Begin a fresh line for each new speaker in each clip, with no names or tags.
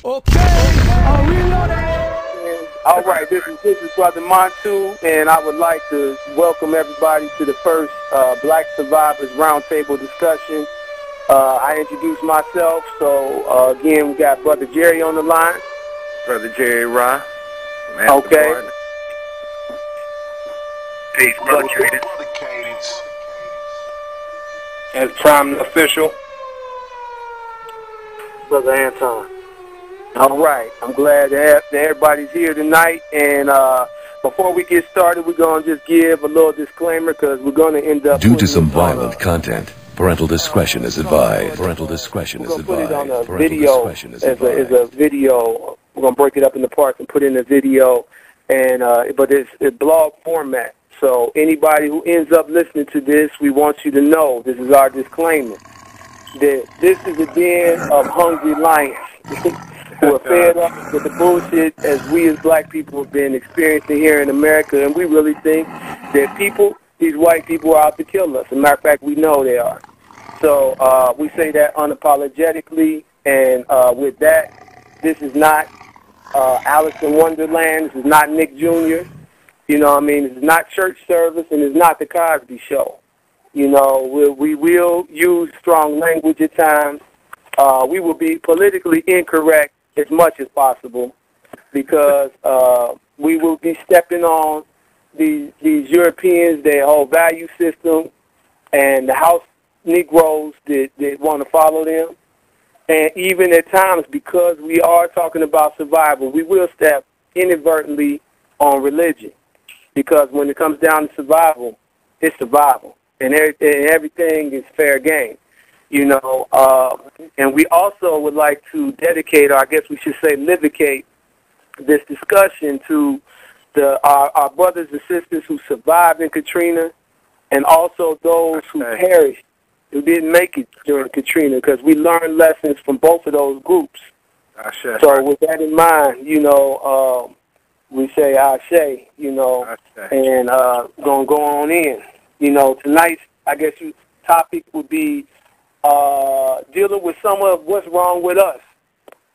All right, this is Brother Montu, and I would like to welcome everybody to the first Black Survivors Roundtable discussion. I introduced myself, so again, we got Brother Jerry on the line.
Brother Jerry Ra.
Okay.
Peace, Brother Cadence.
And Prime Official, Brother Anton. All right, I'm glad that everybody's here tonight, and before we get started, we're going to just give a little disclaimer because we're going to end up...
Due to some violent content, parental discretion is advised. Parental discretion is advised.
We're going to put it on a video as a video. We're going to break it up into parts and put in a video, and but it's a blog format. So anybody who ends up listening to this, we want you to know, this is our disclaimer, that this is a den of hungry lions who are fed up with the bullshit as we as black people have been experiencing here in America, and we really think that these white people are out to kill us. As a matter of fact, we know they are. So we say that unapologetically, and with that, this is not Alice in Wonderland, this is not Nick Jr., you know what I mean? It's not church service, and it's not the Cosby Show. You know, we will use strong language at times. We will be politically incorrect as much as possible because we will be stepping on these Europeans, their whole value system, and the house Negroes that want to follow them. And even at times, because we are talking about survival, we will step inadvertently on religion. Because when it comes down to survival, it's survival, and everything is fair game, you know. And we also would like to dedicate, or I guess we should say livicate, this discussion to our brothers and sisters who survived in Katrina, and also those who perished, who didn't make it during Katrina, because we learned lessons from both of those groups. So with that in mind, you know, we say Ashe, you know, and gonna go on in. You know, tonight's, I guess, topic would be dealing with some of what's wrong with us.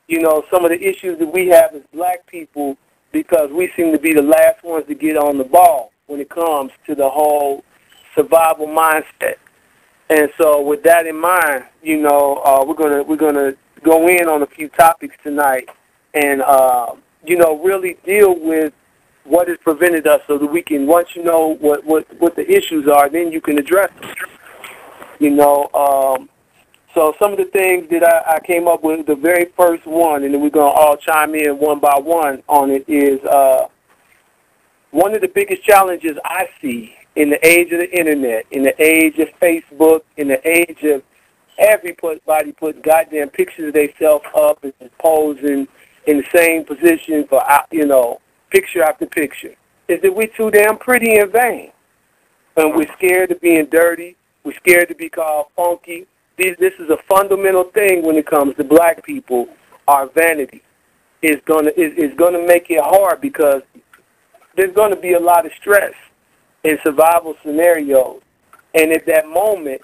You know, some of the issues that we have as black people, because we seem to be the last ones to get on the ball when it comes to the whole survival mindset. And so with that in mind, you know, we're gonna go in on a few topics tonight, and you know, really deal with what has prevented us, so that we can, once you know what the issues are, then you can address them. You know, so some of the things that I came up with, the very first one, and then we're going to all chime in one by one on it, is one of the biggest challenges I see in the age of the internet, in the age of Facebook, in the age of everybody putting goddamn pictures of themselves up and posing in the same position for, you know, picture after picture, is that we're too damn pretty and vain. And we're scared of being dirty. We're scared to be called funky. This is a fundamental thing when it comes to black people. Our vanity is gonna make it hard, because there's gonna be a lot of stress in survival scenarios. And at that moment,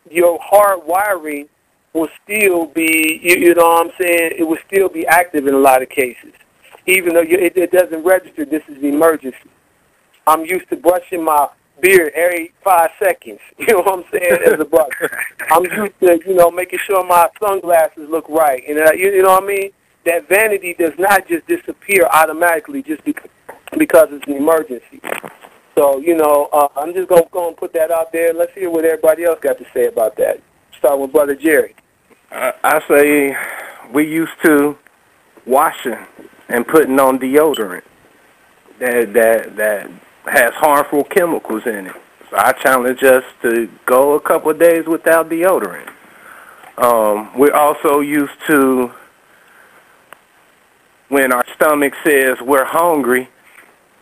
your hard wiring will still be, you know what I'm saying, it will still be active in a lot of cases. Even though it doesn't register, this is an emergency. I'm used to brushing my beard every 5 seconds, you know what I'm saying, as a brush. I'm used to, you know, making sure my sunglasses look right. And you know what I mean? That vanity does not just disappear automatically just because it's an emergency. So, you know, I'm just going to go and put that out there. Let's hear what everybody else got to say about that. Start with Brother Jerry.
I say we used to washing and putting on deodorant that has harmful chemicals in it. So I challenge us to go a couple of days without deodorant. We're also used to, when our stomach says we're hungry,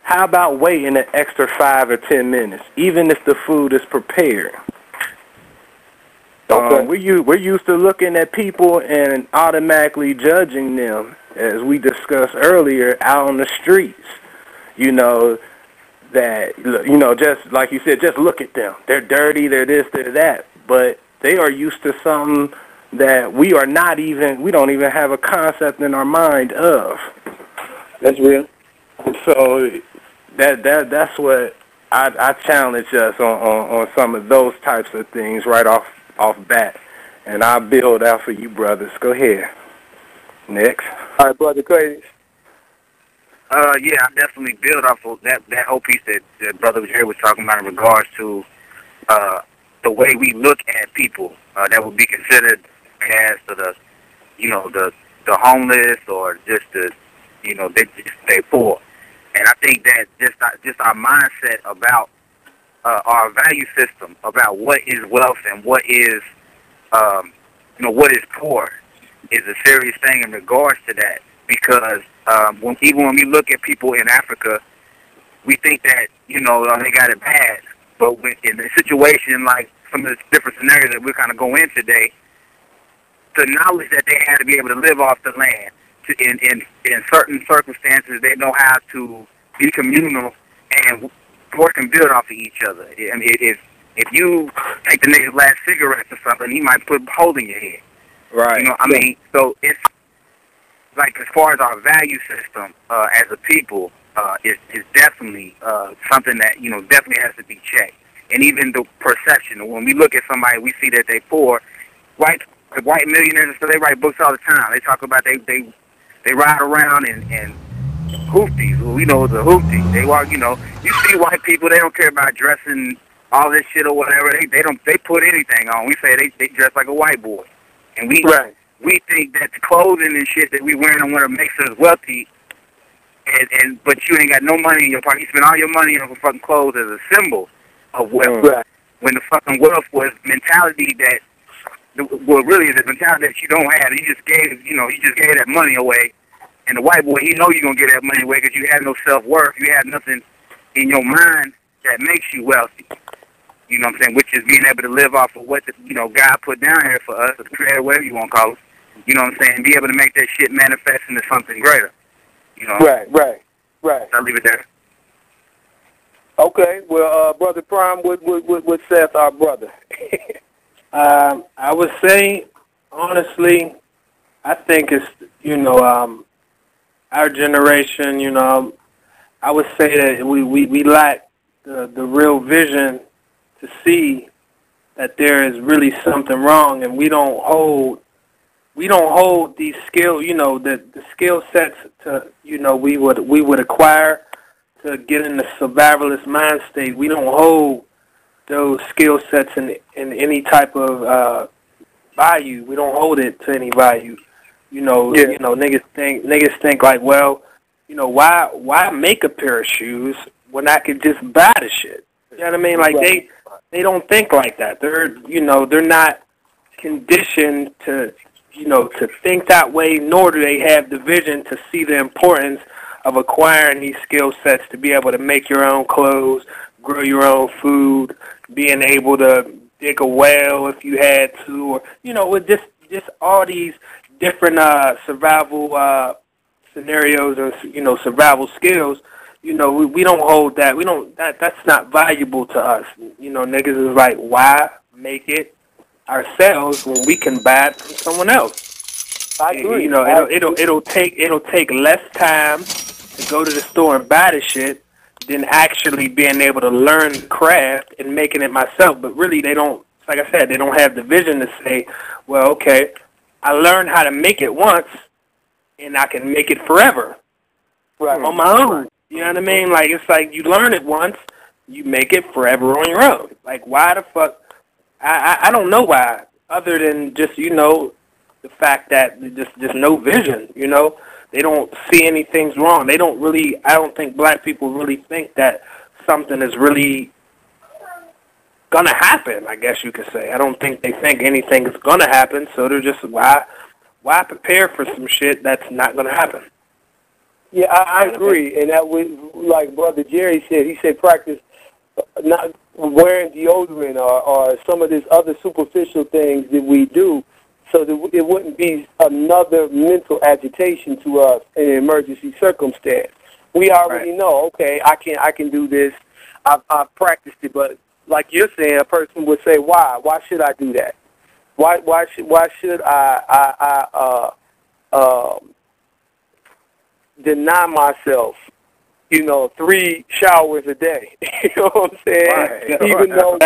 how about waiting an extra 5 or 10 minutes, even if the food is prepared?
Okay.
We're used to looking at people and automatically judging them, as we discussed earlier, out on the streets. You know, that, you know, just like you said, just look at them. They're dirty, they're this, they're that. But they are used to something that we don't even have a concept in our mind of.
That's real.
So that's what I challenge us on some of those types of things right off bat. And I'll build out for you brothers. Go ahead. Next.
All right, Brother Cadence.
Yeah, I definitely build off of that whole piece that Brother Jerry was talking about in regards to the way we look at people that would be considered as the homeless or just they poor. And I think that just our mindset about our value system about what is wealth and what is what is poor is a serious thing in regards to that, because even when we look at people in Africa, we think that they got it bad, but in a situation like some of the different scenarios that we're kind of going in today, the knowledge that they had to be able to live off the land in certain circumstances, they know how to be communal and work and build off of each other. I mean, if you take the nigga's last cigarettes or something, he might put a hole in your head.
Right.
I mean, so it's like as far as our value system as a people is definitely something that definitely has to be checked. And even the perception, when we look at somebody, we see that they poor. White millionaires, so they write books all the time. They talk about they ride around in hoopties. Well, we know the hoopties. They walk, you see white people, they don't care about dressing all this shit or whatever. They put anything on. We say they dress like a white boy. And we think that the clothing and shit that we wearing and what makes us wealthy, but you ain't got no money in your pocket. You spend all your money on fucking clothes as a symbol of wealth. Right. When the fucking wealth was mentality that, well, really the mentality that you don't have. You just gave that money away. And the white boy, he know you're going to get that money away because you have no self-worth. You have nothing in your mind that makes you wealthy. You know what I'm saying? Which is being able to live off of what God put down here for us, or the creator, whatever you want to call it. You know what I'm saying? And be able to make that shit manifest into something greater.
Right.
I'll leave it there.
Okay. Well, Brother Prime, what says our brother?
I would say, honestly, I think it's, our generation, I would say that we lack the real vision to see that there is really something wrong, and we don't hold these skills, the skill sets to, we would acquire to get in the survivalist mind state. We don't hold those skill sets in any type of value. We don't hold it to any value. Niggas think like, well, why make a pair of shoes when I could just buy the shit? You know what I mean? Like they don't think like that. They're not conditioned to think that way, nor do they have the vision to see the importance of acquiring these skill sets to be able to make your own clothes, grow your own food, being able to dig a well if you had to, or with just all these different survival scenarios or survival skills. We don't hold that. That's not valuable to us. Niggas is like, why make it ourselves when we can buy it from someone else?
I agree.
It'll take less time to go to the store and buy the shit than actually being able to learn the craft and making it myself. But really, they don't. Like I said, they don't have the vision to say, well, okay, I learned how to make it once, and I can make it forever on my own. You know what I mean? Like, it's like you learn it once, you make it forever on your own. Like, why the fuck? I don't know why, other than just, the fact that there's no vision, They don't see anything's wrong. They don't really, I don't think black people really think that something is really going to happen, I guess you could say. I don't think they think anything is going to happen, so they're just, why prepare for some shit that's not going to happen?
Yeah, I agree, and that was like Brother Jerry said. He said practice not wearing deodorant or some of these other superficial things that we do, so that it wouldn't be another mental agitation to us in an emergency circumstance. We already know, okay, I can do this. I've practiced it, but like you're saying, a person would say, why? Why should I do that? Why should I deny myself, 3 showers a day? You know what I'm saying?
Right.
Even though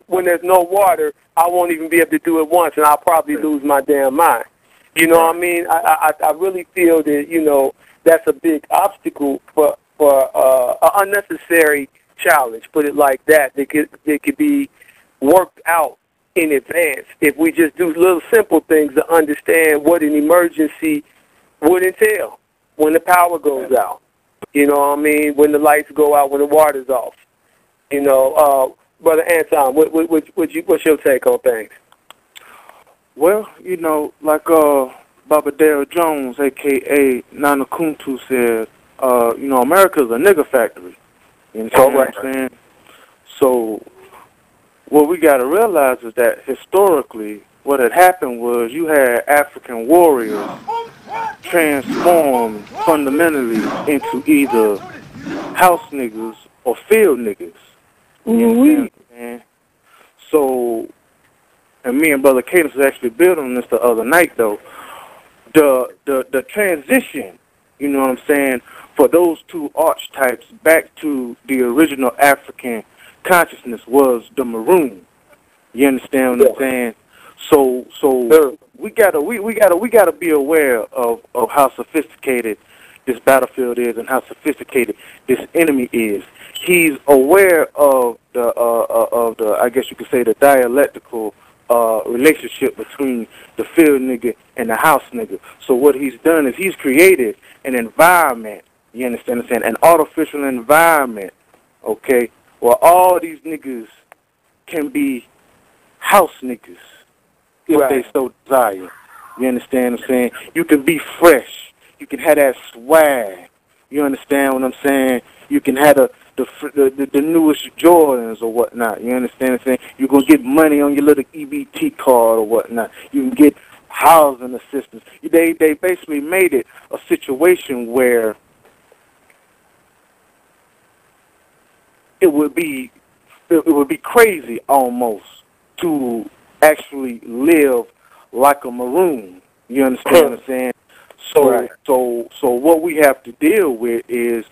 when there's no water, I won't even be able to do it once, and I'll probably lose my damn mind. You know what I mean? I really feel that, that's a big obstacle for an unnecessary challenge, put it like that. That could be worked out in advance if we just do little simple things to understand what an emergency would entail when the power goes out. You know what I mean? When the lights go out, when the water's off. Brother Anton, what's your take on things?
Well, like Baba Dale Jones, a.k.a. Nana Kuntu, said, America's a nigger factory. You know what I'm saying? So what we got to realize is that historically what had happened was you had African warriors transformed fundamentally into either house niggas or field niggas. You know what I'm saying? So, and me and Brother Cadence was actually building on this the other night, though. The transition, you know what I'm saying, for those two archetypes back to the original African consciousness was the maroon. You understand what I'm saying? So we gotta be aware of how sophisticated this battlefield is and how sophisticated this enemy is. He's aware of the I guess you could say the dialectical relationship between the field nigga and the house nigga. So what he's done is he's created an environment, you understand what I'm saying, an artificial environment, okay, where all these niggas can be house niggas if they so desire. You understand what I'm saying? You can be fresh. You can have that swag. You understand what I'm saying? You can have the newest Jordans or whatnot. You understand what I'm saying? You're going to get money on your little EBT card or whatnot. You can get housing assistance. They basically made it a situation where it would be crazy almost to actually live like a maroon. You understand what I'm saying? So what we have to deal with is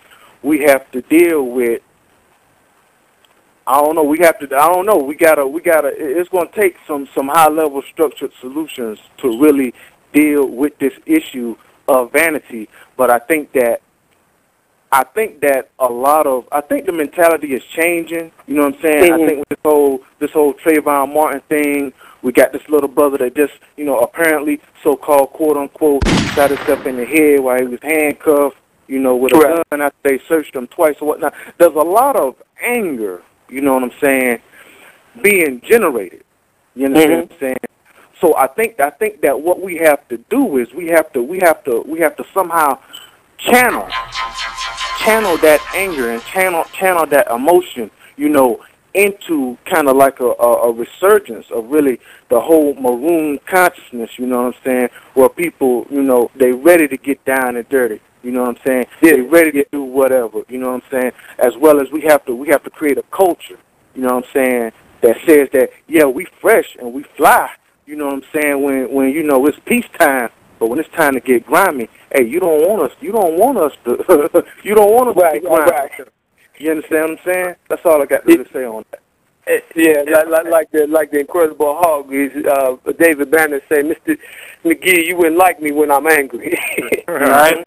I don't know, it's going to take some high level structured solutions to really deal with this issue of vanity, but I think that the mentality is changing. You know what I'm saying? I think with this whole Trayvon Martin thing, we got this little brother that just, apparently so-called quote-unquote shot himself in the head while he was handcuffed, with a gun after they searched him twice or whatnot. There's a lot of anger, you know what I'm saying, being generated. You understand what I'm saying? So I think that what we have to do is we have to somehow channel that anger and channel that emotion, into kind of like a resurgence of really the whole maroon consciousness, you know what I'm saying, where people, they ready to get down and dirty, you know what I'm saying, they ready to do whatever, you know what I'm saying, as well as we have to create a culture, you know what I'm saying, that says that, yeah, we fresh and we fly, you know what I'm saying, when it's peacetime. But when it's time to get grimy, hey, you don't want us to get grimy. You understand what I'm saying? That's all I got to say on that.
Like the Incredible Hulk, David Banner say, Mr. McGee, you wouldn't like me when I'm angry.
Right.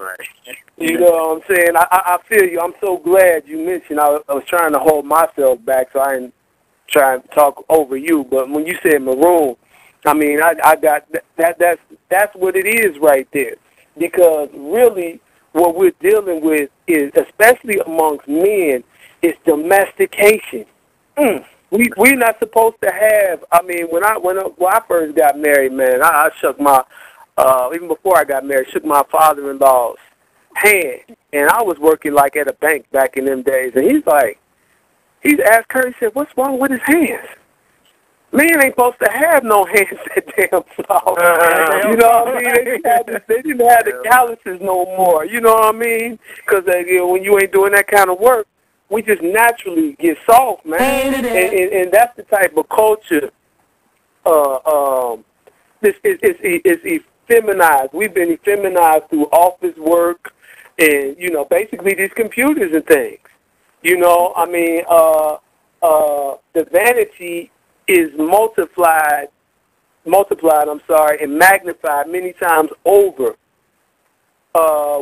You know what I'm saying? I feel you. I'm so glad you mentioned. I was trying to hold myself back so I didn't try and talk over you. But when you said maroon, I mean, I got that. That's what it is right there. Because really, what we're dealing with is, especially amongst men, is domestication. We're not supposed to have. I mean, when I first got married, man, I shook my even before I got married, shook my father-in-law's hand, and I was working like at a bank back in them days, and he asked her, he said, "What's wrong with his hands?" Men ain't supposed to have no hands that damn soft. You know what I mean? They didn't have the calluses no more. You know what I mean? Because when you ain't doing that kind of work, we just naturally get soft, man. And that's the type of culture it's effeminized. We've been effeminized through office work and, you know, basically these computers and things. You know, I mean, the vanity is multiplied, and magnified many times over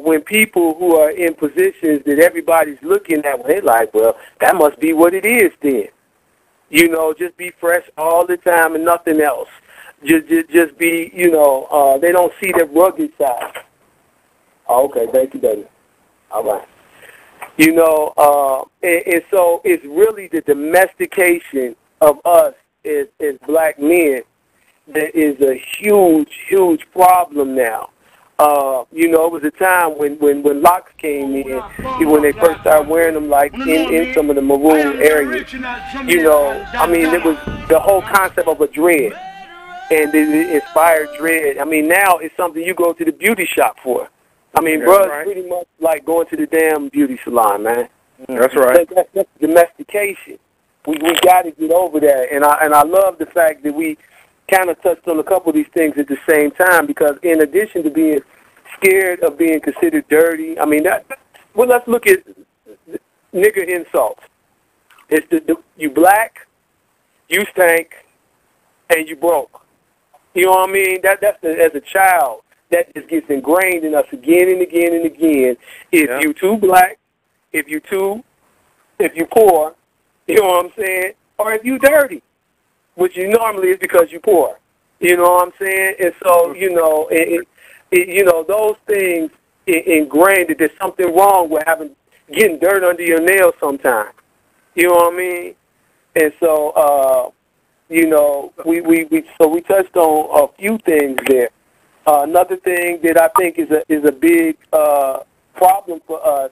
when people who are in positions that everybody's looking at, they're like, well, that must be what it is then. You know, just be fresh all the time and nothing else. Just be, you know, they don't see the rugged side. Oh, okay, thank you, baby. All right. You know, and so it's really the domestication of us as black men that is a huge problem now. You know, it was a time when locks came in, when they first started wearing them, like in some of the maroon areas. You know, I mean, it was the whole concept of a dread, and it inspired dread. I mean, now it's something you go to the beauty shop for. I mean, bro, it's pretty much like going to the damn beauty salon, man.
That's right.
That's domestication. We got to get over that, and I love the fact that we kind of touched on a couple of these things at the same time, because in addition to being scared of being considered dirty, I mean, well, let's look at nigger insults. It's you black, you stink, and you broke. You know what I mean? That's as a child, that just gets ingrained in us again and again and again. If you too black, if you poor, you know what I'm saying, or if you dirty, which you normally is because you're poor. You know what I'm saying? And so, you know, you know, those things ingrained that there's something wrong with getting dirt under your nails sometimes. You know what I mean? And so, you know, we touched on a few things there. Another thing that I think is a big problem for us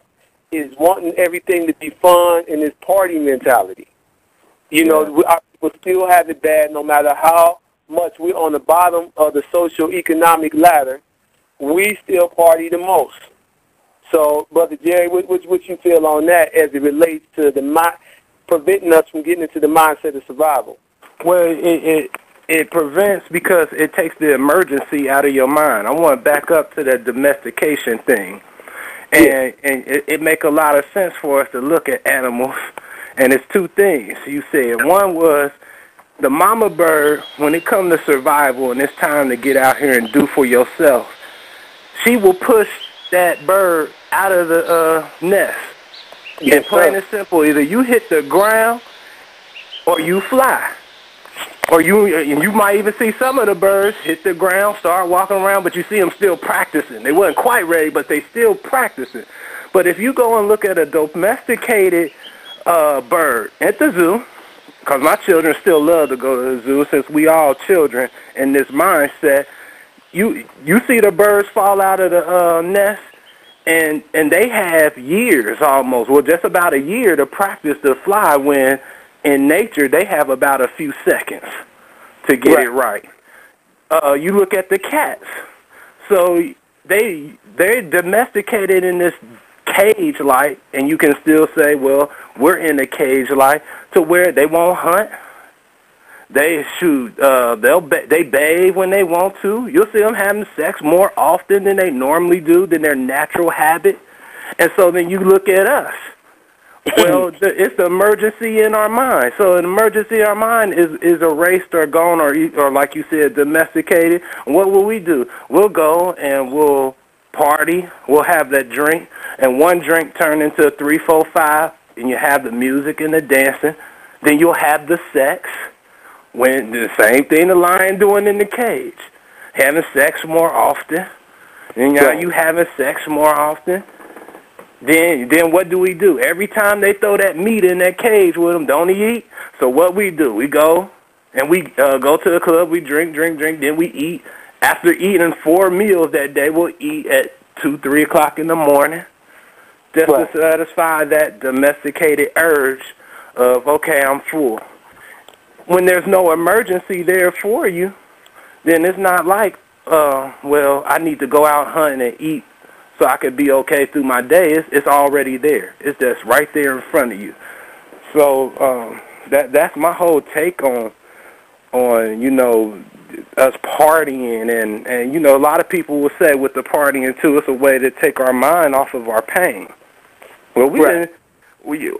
is wanting everything to be fun and this party mentality. You know, our people still have it bad no matter how much we're on the bottom of the socio-economic ladder. We still party the most. So, Brother Jerry, what you feel on that as it relates to preventing us from getting into the mindset of survival?
Well, it prevents because it takes the emergency out of your mind. I want to back up to that domestication thing. And it make a lot of sense for us to look at animals. And it's two things you said. One was the mama bird, when it comes to survival and it's time to get out here and do for yourself, she will push that bird out of the nest.
Yes,
and plain and simple, either you hit the ground or you fly. Or you might even see some of the birds hit the ground, start walking around, but you see them still practicing. They wasn't quite ready, but they still practicing. But if you go and look at a domesticated bird at the zoo, because my children still love to go to the zoo since we all children in this mindset, you see the birds fall out of the nest, and they have years almost, well, just about a year to practice to fly when in nature they have about a few seconds to get it right. You look at the cats. So they're domesticated in this cage-like, and you can still say, well, we're in a cage-like, to where they won't hunt. They shoot. They bathe when they want to. You'll see them having sex more often than they normally do, than their natural habit. And so then you look at us. Well, it's the emergency in our mind. So an emergency in our mind is erased or gone or like you said, domesticated. What will we do? We'll go and we'll party. We'll have that drink. And one drink turn into 3, 4, 5. And you have the music and the dancing. Then you'll have the sex. When the same thing the lion doing in the cage. Having sex more often. And now you having sex more often. Then what do? Every time they throw that meat in that cage with them, don't he eat? So what we do, we go and we go to the club, we drink, then we eat. After eating 4 meals that day, we'll eat at 2, 3 o'clock in the morning just to satisfy that domesticated urge of, okay, I'm full. When there's no emergency there for you, then it's not like, well, I need to go out hunting and eat so I could be okay through my day. It's already there. It's just right there in front of you. So that's my whole take on you know, us partying, and you know, a lot of people will say with the partying too, it's a way to take our mind off of our pain. Well,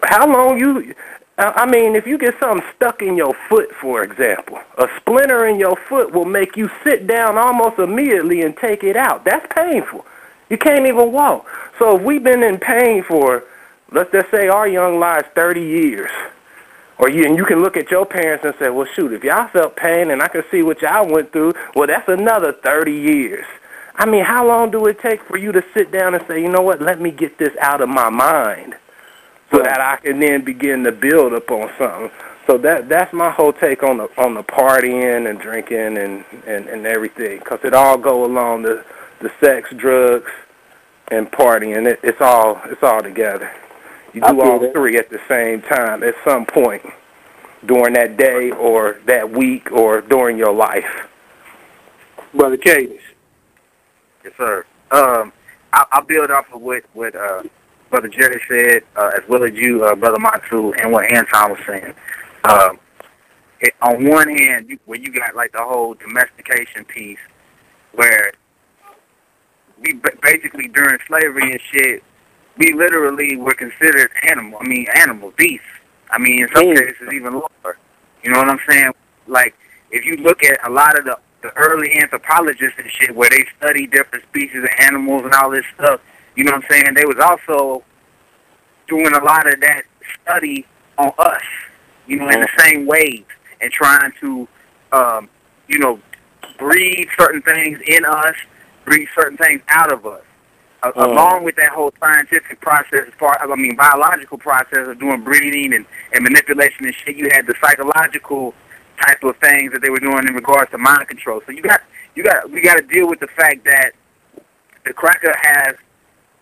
how long you? I mean, if you get something stuck in your foot, for example, a splinter in your foot will make you sit down almost immediately and take it out. That's painful. You can't even walk. So if we've been in pain for, let's just say our young lives, 30 years, and you can look at your parents and say, well, shoot, if y'all felt pain and I can see what y'all went through, well, that's another 30 years. I mean, how long do it take for you to sit down and say, you know what, let me get this out of my mind so that I can then begin to build up on something? So that's my whole take on the partying and drinking and everything, because it all go along the sex, drugs, and partying. It's all together. You do all three at the same time at some point during that day or that week or during your life.
Brother Cadence.
Yes, sir. I'll build off of what Brother Jerry said, as well as you, Brother Montu, and what Anton was saying. On one hand, where you got like the whole domestication piece, where we basically during slavery and shit, we literally were considered animals, beasts. I mean, in some cases even lower. You know what I'm saying? Like, if you look at a lot of the early anthropologists and shit, where they study different species of animals and all this stuff, you know what I'm saying? They was also doing a lot of that study on us, you know, in the same ways, and trying to, you know, breed certain things in us, breed certain things out of us. Along with that whole scientific process, biological process of doing breeding and manipulation and shit, you had the psychological type of things that they were doing in regards to mind control. So we got to deal with the fact that the cracker has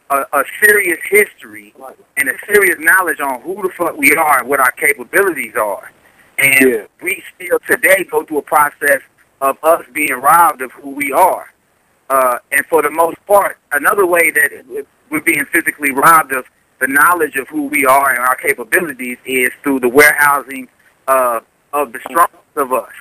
a serious history and a serious knowledge on who the fuck we are and what our capabilities are. And we still today go through a process of us being robbed of who we are. And for the most part, another way that we're being physically robbed of the knowledge of who we are and our capabilities is through the warehousing of the strongest of us.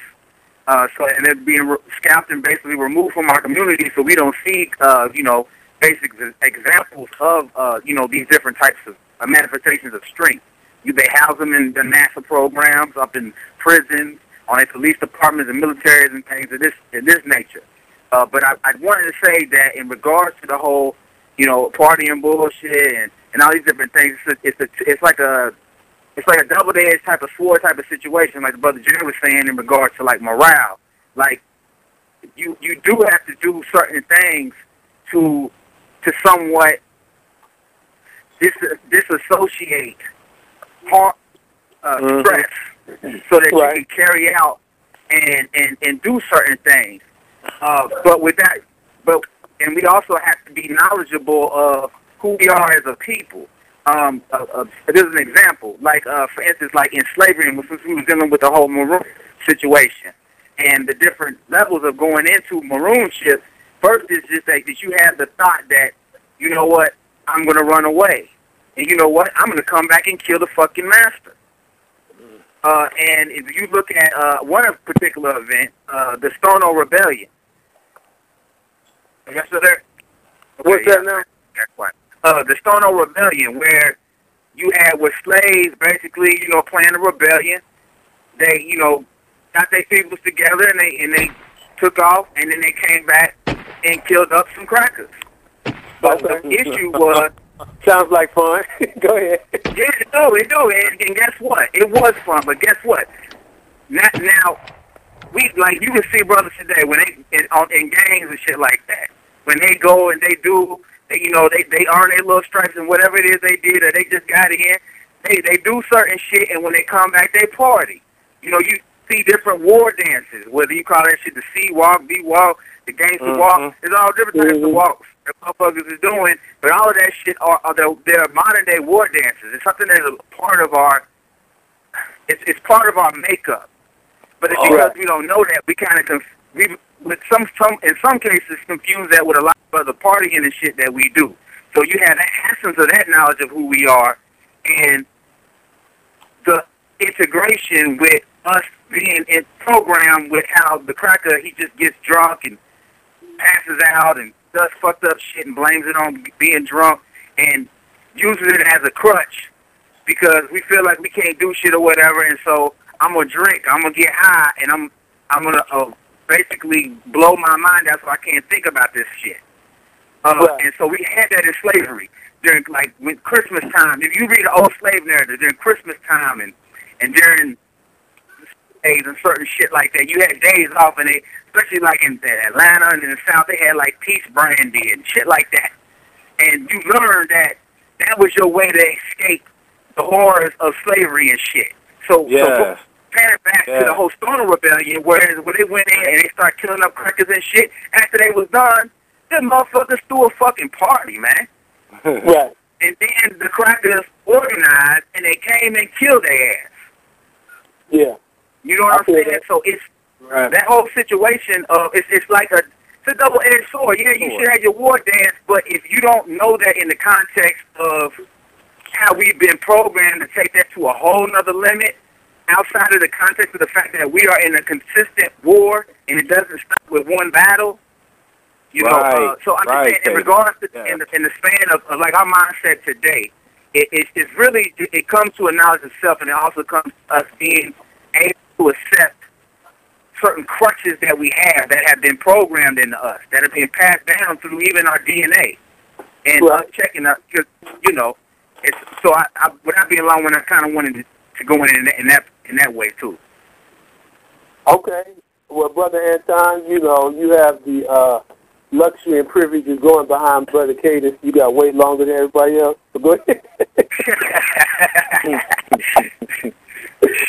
And they're being scalped and basically removed from our community, so we don't see, you know, basic examples of, you know, these different types of manifestations of strength. They house them in the NASA programs, up in prisons, on police departments and militaries and things of this nature. But I wanted to say that in regards to the whole, you know, partying bullshit and all these different things, it's like a double-edged type of sword type of situation, like the Brother Jerry was saying in regards to like morale. Like you do have to do certain things to somewhat disassociate stress, so that you can carry out and do certain things. And we also have to be knowledgeable of who we are as a people. This is an example, like for instance, like in slavery, since we were dealing with the whole maroon situation and the different levels of going into maroonship. First is just that you have the thought that, you know what, I'm going to run away, and you know what, I'm going to come back and kill the fucking master. And if you look at one particular event, the Stono Rebellion. Yes, sir.
What's that now?
That's right. The Stono Rebellion, where you had with slaves basically, you know, playing a rebellion. They, you know, got their peoples together and they took off, and then they came back and killed up some crackers. But the issue was...
Sounds like fun. Go ahead.
Yeah, it do. And guess what? It was fun, but guess what? Now we, like, you can see brothers today when they in gangs and shit like that. When they go and they do, you know, they earn their little stripes and whatever it is they did, or they just got in. They do certain shit, and when they come back, they party. You know, you see different war dances, whether you call that shit the C-walk, B-walk, the gangster walk. There's all different types of walks that motherfuckers is doing, but all of that shit they're modern-day war dances. It's something that's a part of our, it's part of our makeup. But it's because we don't know that, we kind of, in some cases, confuse that with a lot of other partying and shit that we do. So you have the essence of that knowledge of who we are, and the integration with us being in programmed with how the cracker, he just gets drunk and passes out and does fucked up shit and blames it on being drunk and uses it as a crutch because we feel like we can't do shit or whatever, and so I'm gonna drink, I'm gonna get high, and I'm gonna basically blow my mind out so I can't think about this shit. And so we had that in slavery during, like, when Christmas time. If you read the old slave narrative during Christmas time and during days and certain shit like that, you had days off, and they, especially like in Atlanta and in the South, they had like peace brandy and shit like that. And you learned that that was your way to escape the horrors of slavery and shit. So pan it back to the whole Stoner Rebellion, where they went in and they started killing up crackers and shit. After they was done, them motherfuckers threw a fucking party, man.
Right.
And then the crackers organized and they came and killed their ass.
Yeah.
You know what I'm saying?
That.
So it's that whole situation of it's like it's a double-edged sword. Yeah, you should have your war dance, but if you don't know that in the context of how we've been programmed to take that to a whole nother limit, outside of the context of the fact that we are in a consistent war and it doesn't stop with one battle, you know. So I'm just saying, in regards to in the span of like our mindset today, it's really, it comes to a knowledge of self, and it also comes to us being able to accept certain crutches that we have that have been programmed into us, that have been passed down through even our DNA, and checking out, you know. It's, so I without being long, when I kind of wanted to go in that way too.
Okay, well, Brother Anton, you know, you have the luxury and privilege of going behind Brother Cadence. You got to wait longer than everybody else. So go ahead.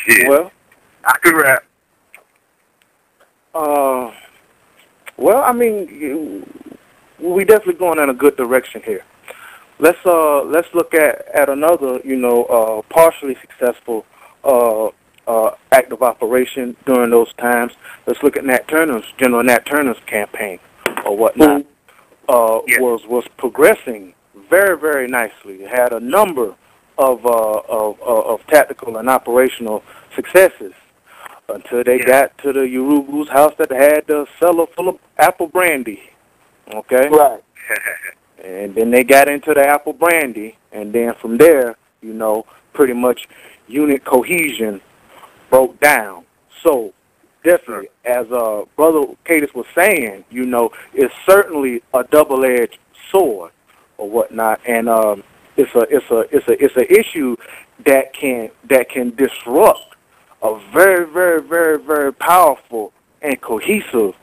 Shit.
Well,
I could rap.
Well, I mean, we definitely going in a good direction here. Let's look at another, you know, partially successful active operation during those times. Let's look at General Nat Turner's campaign or whatnot. Was progressing very, very nicely. It had a number of tactical and operational successes until they got to the Urugu's house that had the cellar full of apple brandy. Okay?
Right.
And then they got into the apple brandy, and then from there, you know, pretty much unit cohesion broke down. So, definitely, as Brother Cadence was saying, you know, it's certainly a double-edged sword or whatnot, and it's an issue that can disrupt a very, very, very, very powerful and cohesive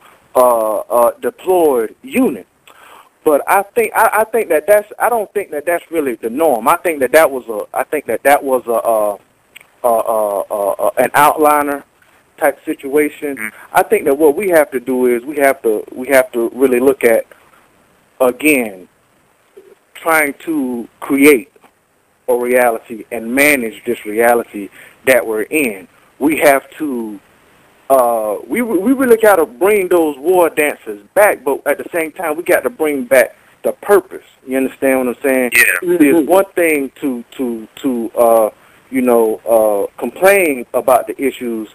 deployed unit. But I don't think that that's really the norm. I think that was an outliner type situation. I think that what we have to do is we have to really look at, again, trying to create a reality and manage this reality that we're in. We have to we really got to bring those war dances back, but at the same time, we got to bring back the purpose. You understand what I'm saying?
Yeah.
It's one thing to complain about the issues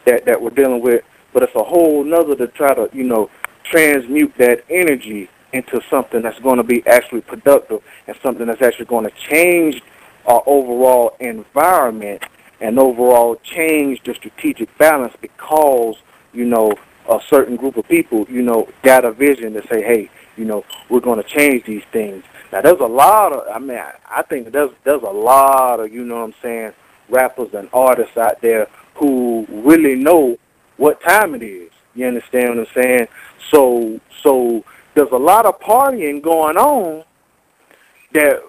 that we're dealing with, but it's a whole nother to try to, you know, transmute that energy into something that's going to be actually productive and something that's actually going to change our overall environment and overall change the strategic balance, because, you know, a certain group of people, you know, got a vision to say, hey, you know, we're going to change these things. Now, there's a lot of, I think there's a lot of, you know what I'm saying, rappers and artists out there who really know what time it is. You understand what I'm saying? So there's a lot of partying going on that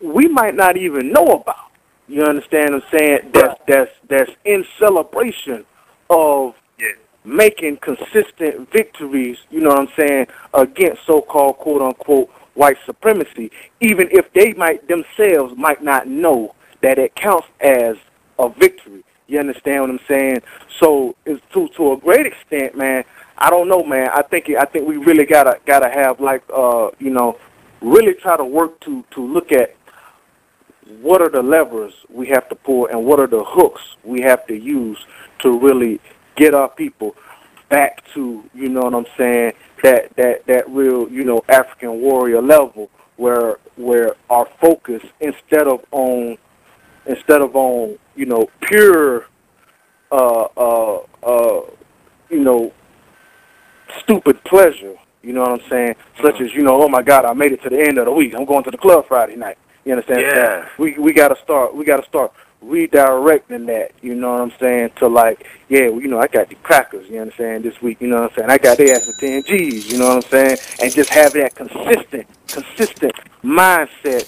we might not even know about. You understand what I'm saying? That's in celebration of making consistent victories, you know what I'm saying, against so-called, quote-unquote, white supremacy, even if they themselves might not know that it counts as a victory. You understand what I'm saying? So it's to a great extent, man, I don't know, man. I think we really gotta have, like, you know, really try to work to look at what are the levers we have to pull and what are the hooks we have to use to really get our people back to, you know what I'm saying, that real, African warrior level where our focus instead of on pure stupid pleasure, you know what I'm saying, such as, oh my God, I made it to the end of the week, I'm going to the club Friday night. You understand?
Yeah.
We gotta start redirecting that, you know what I'm saying, to like, I got the crackers, you understand, this week, you know what I'm saying, I got their ass for 10 G's, you know what I'm saying, and just have that consistent mindset,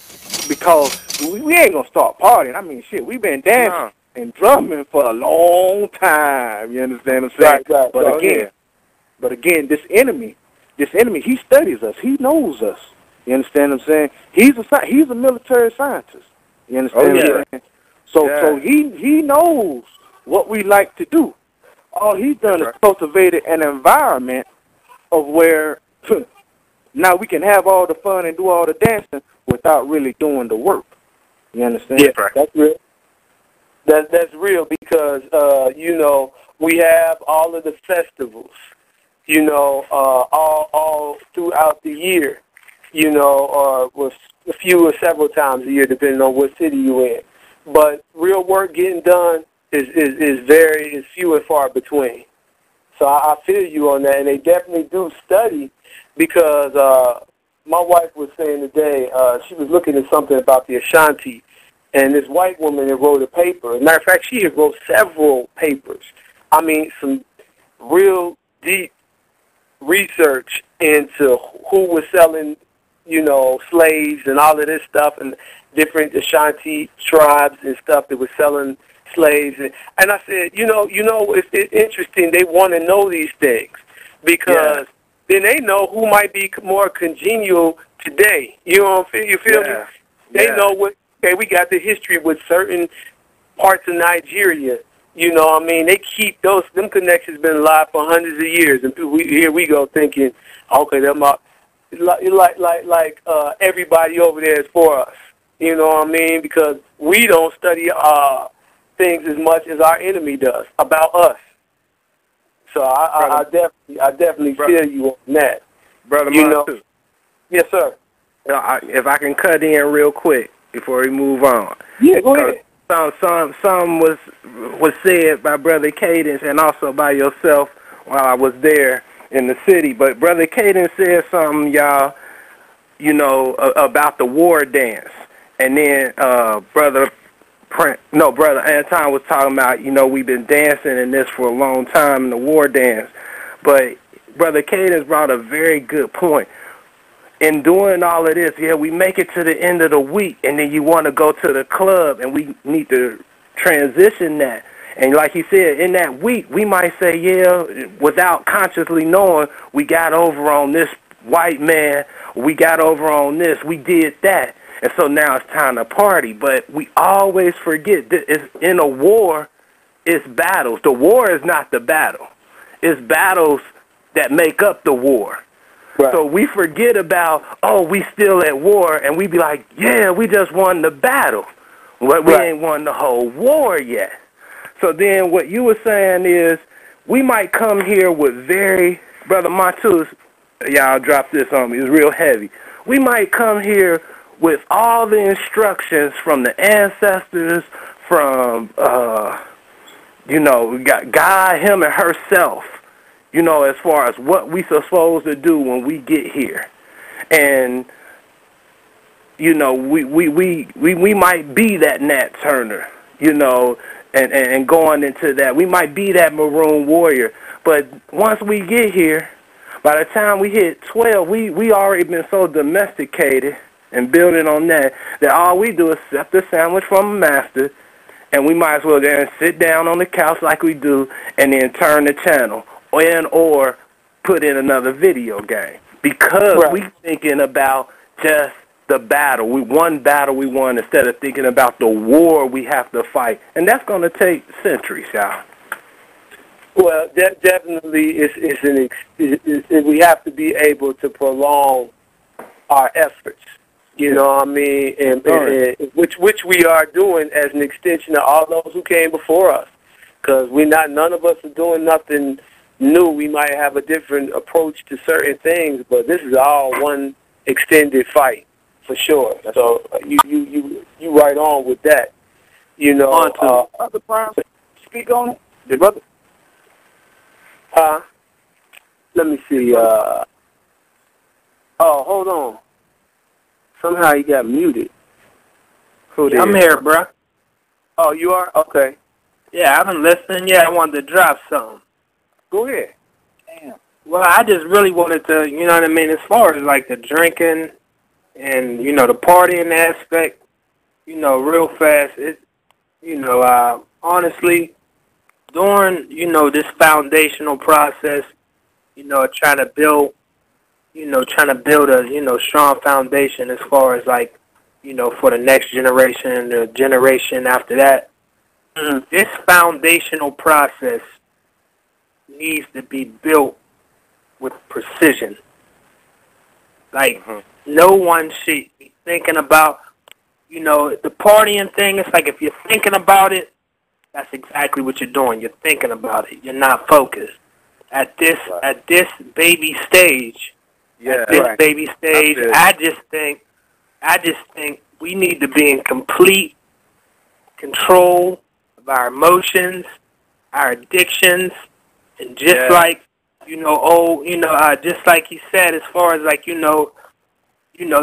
because we ain't gonna start partying. I mean, shit, we've been dancing and drumming for a long time, you understand what I'm saying?
Right.
But again, this enemy, he studies us, he knows us. You understand what I'm saying? He's a military scientist. You understand what I'm saying? So he knows what we like to do. All he's done is cultivated an environment of where now we can have all the fun and do all the dancing without really doing the work. You understand?
Yeah, that's real. That's real because we have all of the festivals, all throughout the year. With a few or several times a year, depending on what city you're in. But real work getting done is few and far between. So I feel you on that, and they definitely do study because my wife was saying today, she was looking at something about the Ashanti, and this white woman had wrote a paper. As a matter of fact, she had wrote several papers. I mean, some real deep research into who was selling slaves and all of this stuff, and different Ashanti tribes and stuff that were selling slaves. And I said, it's interesting. They want to know these things because then they know who might be more congenial today. You feel me? They know what. Okay, we got the history with certain parts of Nigeria. You know what I mean? They keep them connections been alive for hundreds of years, and here we go thinking, okay, them up. Like everybody over there is for us. You know what I mean? Because we don't study things as much as our enemy does about us. So I definitely feel you on that.
Brother Montu.
Yes, sir.
If I can cut in real quick before we move on.
Yeah, go ahead.
Some was said by Brother Cadence and also by yourself while I was there in the city, but Brother Cadence said something, y'all, about the war dance, and then Brother Anton was talking about, we've been dancing in this for a long time in the war dance, but Brother Cadence brought a very good point. In doing all of this, we make it to the end of the week, and then you want to go to the club, and we need to transition that. And like he said, in that week, we might say, without consciously knowing, we got over on this white man, we got over on this, we did that. And so now it's time to party. But we always forget that in a war, it's battles. The war is not the battle. It's battles that make up the war. Right. So we forget about, we still at war, and we be like, we just won the battle. But we ain't won the whole war yet. So then what you were saying is we might come here with Brother Montu, y'all drop this on me, it's real heavy. We might come here with all the instructions from the ancestors, from, we got God, him, and herself, as far as what we supposed to do when we get here. And, we might be that Nat Turner, and going into that. We might be that Maroon Warrior, but once we get here, by the time we hit 12, we already been so domesticated and building on that all we do is accept a sandwich from a master, and we might as well there and sit down on the couch like we do, and then turn the channel or put in another video game because we thinking about just the battle. We won instead of thinking about the war we have to fight. And that's going to take centuries, y'all.
Well, definitely we have to be able to prolong our efforts. You know what I mean? And which we are doing as an extension of all those who came before us. Because none of us are doing nothing new. We might have a different approach to certain things, but this is all one extended fight for sure. So you right on with that. You know,
other primes speak on it, the brother.
Let me see. Oh, hold on. Somehow he got muted.
I'm here, bro.
Oh, you are? Okay.
Yeah, I've been listening. Yeah, I wanted to drop something.
Go ahead.
Damn.
Well, I just really wanted to, you know what I mean, as far as like the drinking and, you know, the partying aspect, you know, real fast, honestly, during, you know, this foundational process, you know, trying to build a, you know, strong foundation as far as like, you know, for the next generation and the generation after that. This foundational process needs to be built with precision. Like, no one should be thinking about, you know, the partying thing. It's like if you're thinking about it, that's exactly what you're doing. You're thinking about it. You're not focused. At this baby stage, I just think we need to be in complete control of our emotions, our addictions, and just like, you know, just like he said, as far as like, you know,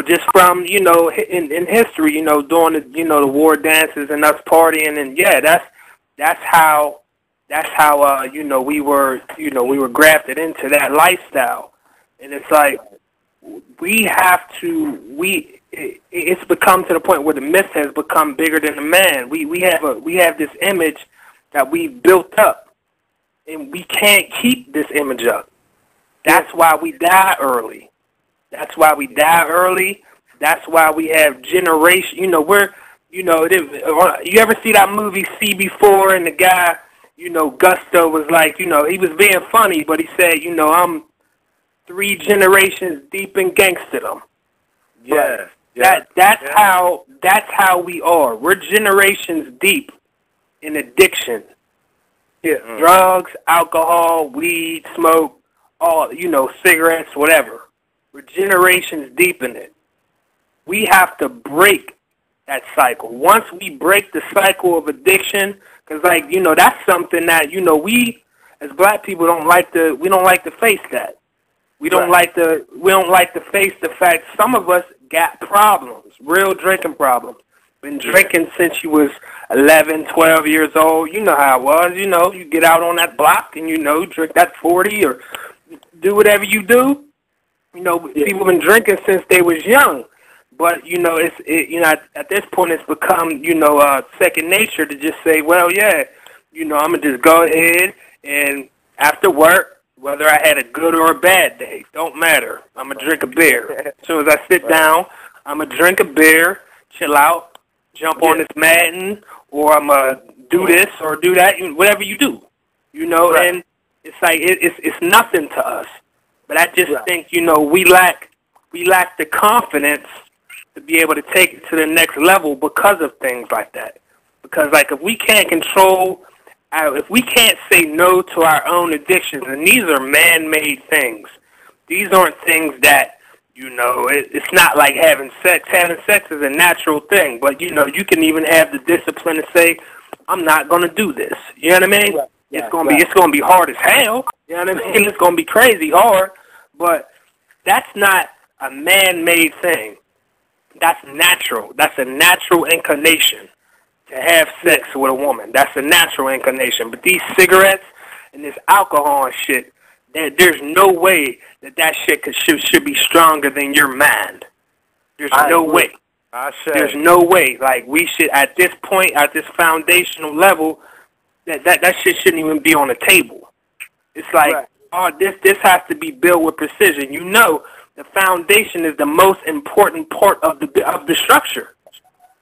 just from, you know, in history, you know, doing the, you know, the war dances and us partying, and that's how you know, we were grafted into that lifestyle. And it's like it's become to the point where the myth has become bigger than the man. We have this image that we built up, and we can't keep this image up. That's why we die early. That's why we have generation. You know, you ever see that movie CB4, and the guy, you know, Gusto was like, you know, he was being funny, but he said, you know, I'm 3 generations deep in gangsterdom.
Yeah.
That's how we are. We're generations deep in addiction. Yeah. Drugs, alcohol, weed, smoke, all, you know, cigarettes, whatever. We're generations deep in it. We have to break that cycle. Once we break the cycle of addiction, because, like, you know, that's something that, you know, we as black people don't like to face that. We don't like to face the fact some of us got problems, real drinking problems. Been drinking since you was 11, 12 years old. You know how it was. You know, you get out on that block and, you know, drink that 40 or do whatever you do. You know, people been drinking since they was young. But, you know, you know, at this point it's become, you know, second nature to just say, well, yeah, you know, I'm going to just go ahead and after work, whether I had a good or a bad day, don't matter. I'm going to drink a beer. As soon as I sit down, I'm going to drink a beer, chill out, jump on this Madden, or I'm going to do this or do that, whatever you do. You know, and it's like it's nothing to us. But I just think, you know, we lack the confidence to be able to take it to the next level because of things like that. Because, like, if we can't control, if we can't say no to our own addictions, and these are man-made things. These aren't things that, you know, it's not like having sex. Having sex is a natural thing, but, you know, you can even have the discipline to say, I'm not going to do this. You know what I mean? It's going to be hard as hell. You know what I mean? It's going to be crazy hard, but that's not a man-made thing. That's natural. That's a natural inclination to have sex with a woman. That's a natural inclination. But these cigarettes and this alcohol and shit, there's no way that shit should be stronger than your mind. There's no way. There's no way. Like, we should, at this point, at this foundational level, that shit shouldn't even be on the table. It's like, this has to be built with precision. You know, the foundation is the most important part of the structure.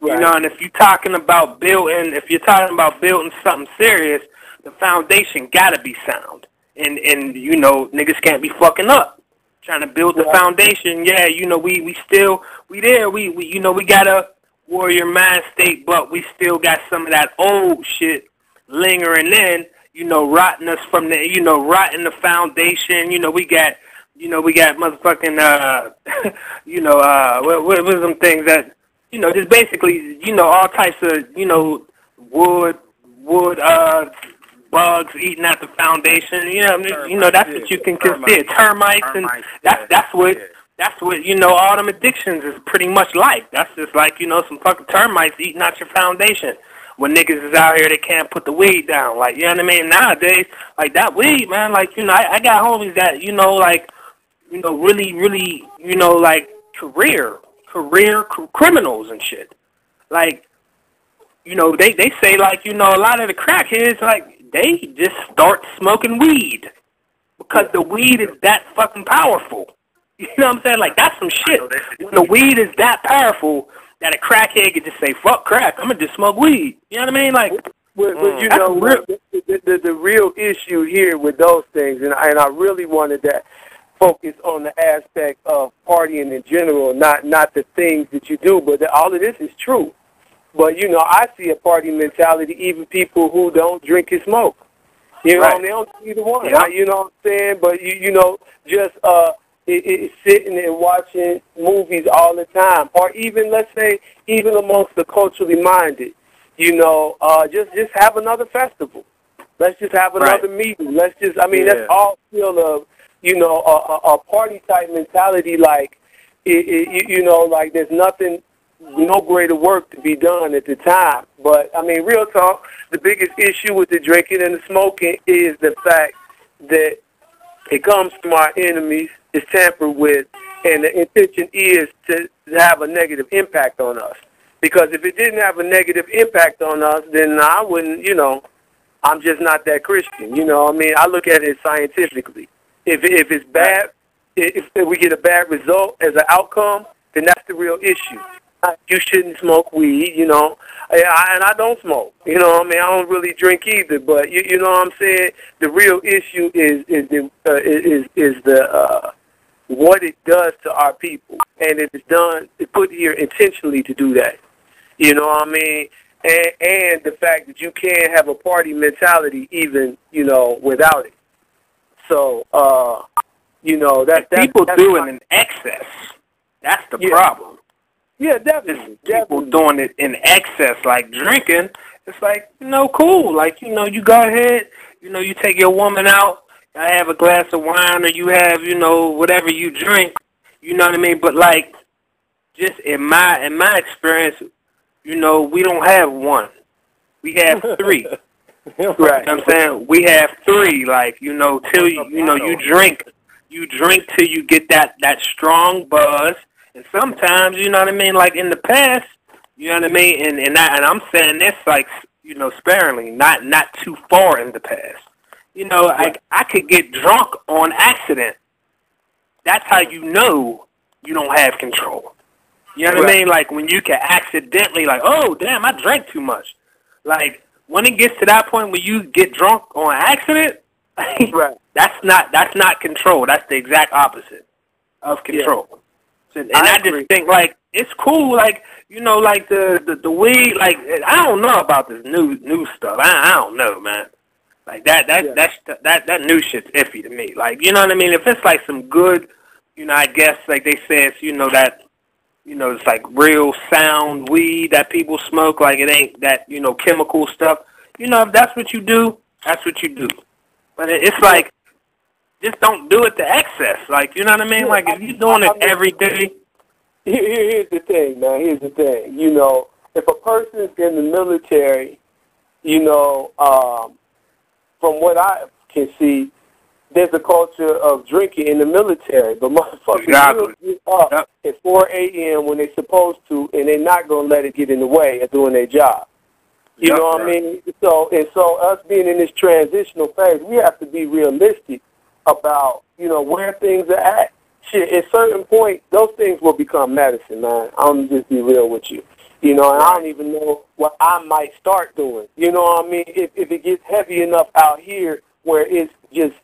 You know, and if you're talking about building something serious, the foundation gotta be sound. And you know, niggas can't be fucking up. trying to build the foundation. Yeah, you know, we there. We you know, we got a warrior mind state, but we still got some of that old shit lingering in, you know, rotting us from the, you know, rotting the foundation. You know, we got motherfucking, you know, what was some things that, you know, just basically, you know, all types of, you know, wood, bugs eating at the foundation. You know, termites, you know, that's what you can consider termites, and that's what, you know, all them addictions is pretty much like. That's just like, you know, some fucking termites eating out your foundation. When niggas is out here, they can't put the weed down. Like, you know what I mean? Nowadays, like, that weed, man, like, you know, I got homies that, you know, like, you know, really, you know, like, career criminals and shit. Like, you know, they say, like, you know, a lot of the crackheads, like, they just start smoking weed because the weed is that fucking powerful. You know what I'm saying? Like, that's some shit. When the weed is that powerful that a crackhead could just say, fuck crack, I'm going to just smoke weed. You know what I mean? Like,
you know, the real issue here with those things, and I really wanted to focus on the aspect of partying in general, not the things that you do, but all of this is true. But, you know, I see a party mentality, even people who don't drink and smoke. You know, they don't do either one. Yeah. You know what I'm saying? But, you know, just sitting and watching movies all the time. Or even, let's say, even amongst the culturally minded, you know, just have another festival. Let's just have another meeting. Let's just, I mean, that's all still a, you know, a party-type mentality, like, you know, like there's nothing, no greater work to be done at the time. But, I mean, real talk, the biggest issue with the drinking and the smoking is the fact that it comes from our enemies, it's tampered with, and the intention is to have a negative impact on us. Because if it didn't have a negative impact on us, then I wouldn't, you know, I'm just not that Christian. You know, I mean, I look at it scientifically. If it's bad, if we get a bad result as an outcome, then that's the real issue. You shouldn't smoke weed, you know, and I don't smoke. You know what I mean? I don't really drink either, but you know what I'm saying? The real issue is the what it does to our people, and if it's done, it's put here intentionally to do that. You know what I mean? And the fact that you can't have a party mentality even, you know, without it. So, you know, that's
people do it in excess. That's the problem.
Yeah, definitely.
People doing it in excess, like drinking. It's like, you know, cool. Like, you know, you go ahead, you know, you take your woman out, I have a glass of wine, or you have, you know, whatever you drink. You know what I mean? But like, just in my experience, you know, we don't have one. We have three.
Right.
You know what I'm saying? We have three, like, you know, till you know, you drink till you get that strong buzz. And sometimes, you know what I mean, like in the past, you know what I mean, and I'm saying this like, you know, sparingly, not too far in the past. You know, I could get drunk on accident. That's how you know you don't have control. You know what I mean? Like when you can accidentally, like, oh damn, I drank too much. Like when it gets to that point where you get drunk on accident, that's not control. That's the exact opposite of control. Yeah. And I just think like it's cool, like, you know, like the weed, like I don't know about this new stuff. I don't know, man. Like that new shit's iffy to me. Like, you know what I mean? If it's like some good, you know, I guess like they say it's, you know, that, you know, it's like real sound weed that people smoke, like it ain't that, you know, chemical stuff. You know, if that's what you do, that's what you do. But it's like, just don't do it to excess. Like, you know what I mean? Like, if you're doing it every day.
Here's the thing, man. Here's the thing. You know, if a person's in the military, you know, from what I can see, there's a culture of drinking in the military. But motherfuckers get up at 4 a.m. when they're supposed to, and they're not going to let it get in the way of doing their job. You know what I mean? So us being in this transitional phase, we have to be realistic about, you know, where things are at. Shit, at a certain point, those things will become medicine, man. I'm just be real with you. You know, and I don't even know what I might start doing. You know what I mean? If it gets heavy enough out here where it's just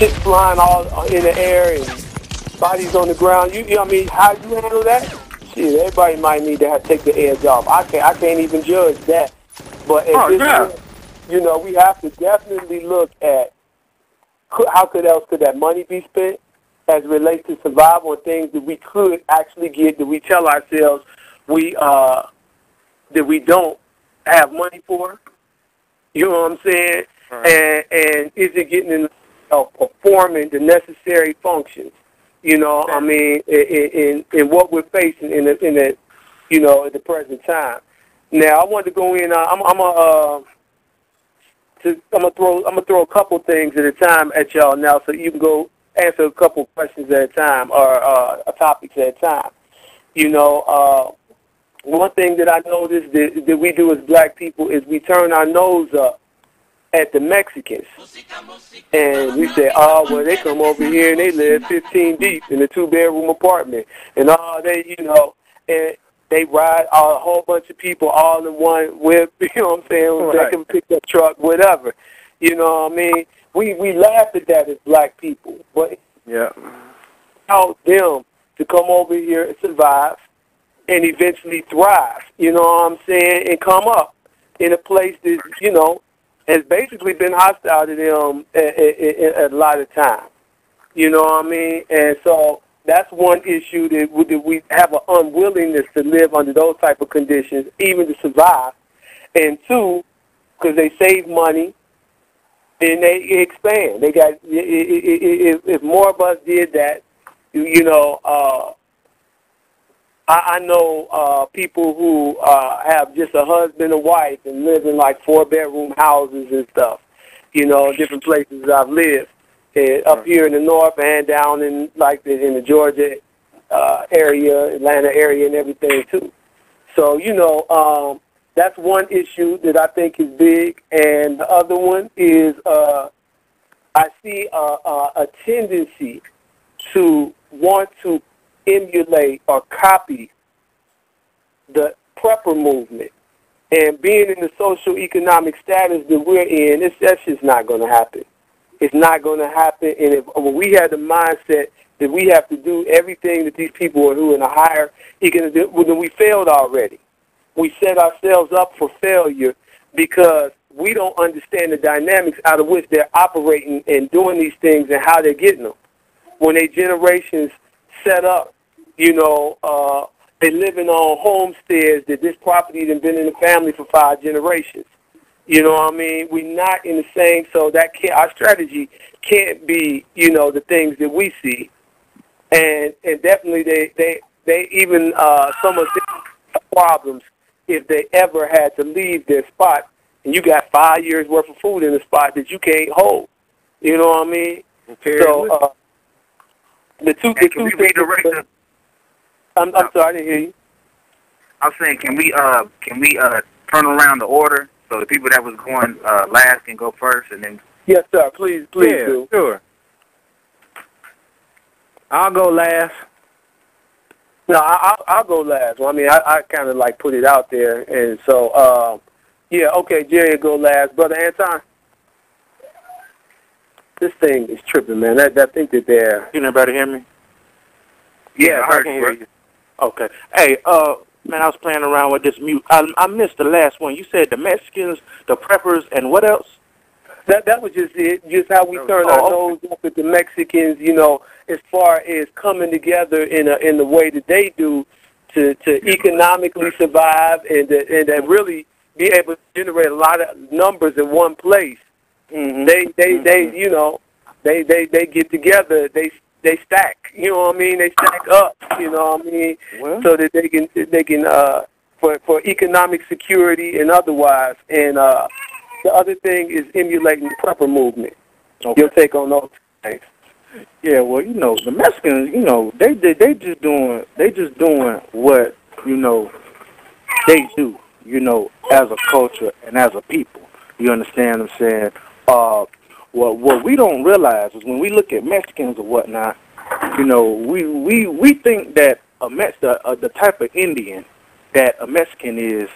shit flying all in the air and bodies on the ground. You know what I mean? How you handle that? Shit, everybody might need to take the edge off. I can't even judge that. But at this point, you know, we have to definitely look at how else could that money be spent as it relates to survival and things that we could actually get, that we tell ourselves that we don't have money for. You know what I'm saying? Right. And is it getting in performing the necessary functions? You know, I mean, in what we're facing in the you know, at the present time. Now, I want to go in. I'm gonna throw a couple things at a time at y'all now, so you can go answer a couple questions at a time or topics at a time. You know, one thing that I noticed that we do as black people is we turn our nose up at the Mexicans, and we say, oh, well, they come over here and they live 15 deep in a 2-bedroom apartment, and they, you know, and they ride a whole bunch of people all in one whip, you know what I'm saying? Right. They can pick up truck, whatever. You know what I mean? We laugh at that as black people, but help them to come over here and survive and eventually thrive, you know what I'm saying, and come up in a place that, you know, has basically been hostile to them a lot of times. You know what I mean? And so that's one issue that we have an unwillingness to live under those type of conditions, even to survive. And two, because they save money and they expand. They got if more of us did that, you know. I know people who have just a husband and wife and live in like 4-bedroom houses and stuff, you know, different places I've lived, up here in the north and down in like in the Georgia area, Atlanta area and everything too. So, you know, that's one issue that I think is big. And the other one is I see a tendency to want to emulate or copy the prepper movement. And being in the social economic status that we're in, that's just not going to happen. It's not going to happen. And when we have the mindset that we have to do everything that these people are who in a higher economic, well, then we failed already. We set ourselves up for failure because we don't understand the dynamics out of which they're operating and doing these things and how they're getting them. When they generations set up, you know, they living on homesteads that this property has been in the family for 5 generations. You know what I mean? We're not in the same, so that our strategy can't be, you know, the things that we see. And definitely they even some of the problems if they ever had to leave their spot and you got 5 years worth of food in a spot that you can't hold. You know what I mean? Okay. So the two things. I'm sorry, I didn't hear you.
I was saying, can we turn around the order so the people that was going last can go first, and then?
Yes, sir. Please do.
Sure. I'll go last.
No, I'll go last. Well, I mean, I kind of like put it out there, and so yeah, okay, Jerry will go last, brother Anton. This thing is tripping, man. I think that they're.
Can everybody hear me?
Yeah,
I can hear you. Okay. Hey, man, I was playing around with this mute. I missed the last one. You said the Mexicans, the preppers, and what else?
That was just it. Just how we turn our nose up at the Mexicans, you know, as far as coming together in the way that they do to economically survive and to really be able to generate a lot of numbers in one place. Mm-hmm. They you know, they get together. They stack, you know what I mean? They stack up, you know what I mean? Well, so that they can for economic security and otherwise. And the other thing is emulating the prepper movement. Okay. Your take on those things?
Yeah, well, you know, the Mexicans, you know, they just doing what, you know, they do, you know, as a culture and as a people. You understand what I'm saying? What we don't realize is when we look at Mexicans or whatnot, you know, we think that the type of Indian that a Mexican is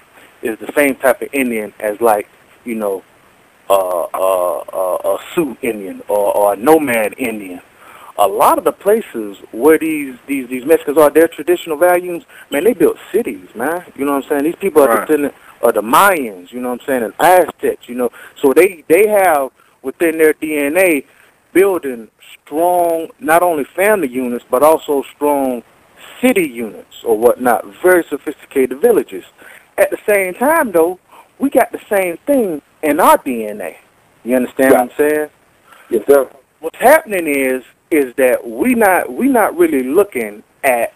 the same type of Indian as, like, you know, a Sioux Indian or a nomad Indian. A lot of the places where these Mexicans are, their traditional values, man, they built cities, man. You know what I'm saying? These people are descendant of the Mayans, you know what I'm saying, and Aztecs, you know. So they have within their DNA building strong, not only family units, but also strong city units or whatnot, very sophisticated villages. At the same time, though, we got the same thing in our DNA. You understand what I'm saying?
Yes, sir.
What's happening is that we not really looking at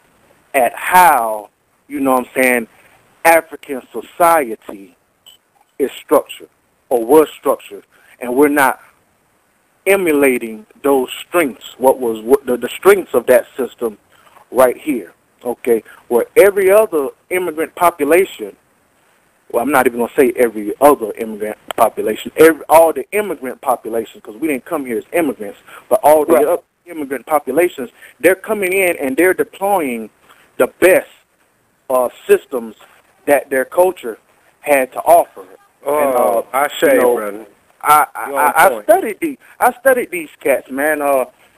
how, you know what I'm saying, African society is structured or was structured, and we're not emulating those strengths, the strengths of that system right here, okay, where every other immigrant population, well, I'm not even going to say every other immigrant population, all the immigrant populations, because we didn't come here as immigrants, but all the other immigrant populations, they're coming in and they're deploying the best systems that their culture had to offer.
Oh, I say, brother.
I studied these cats, man.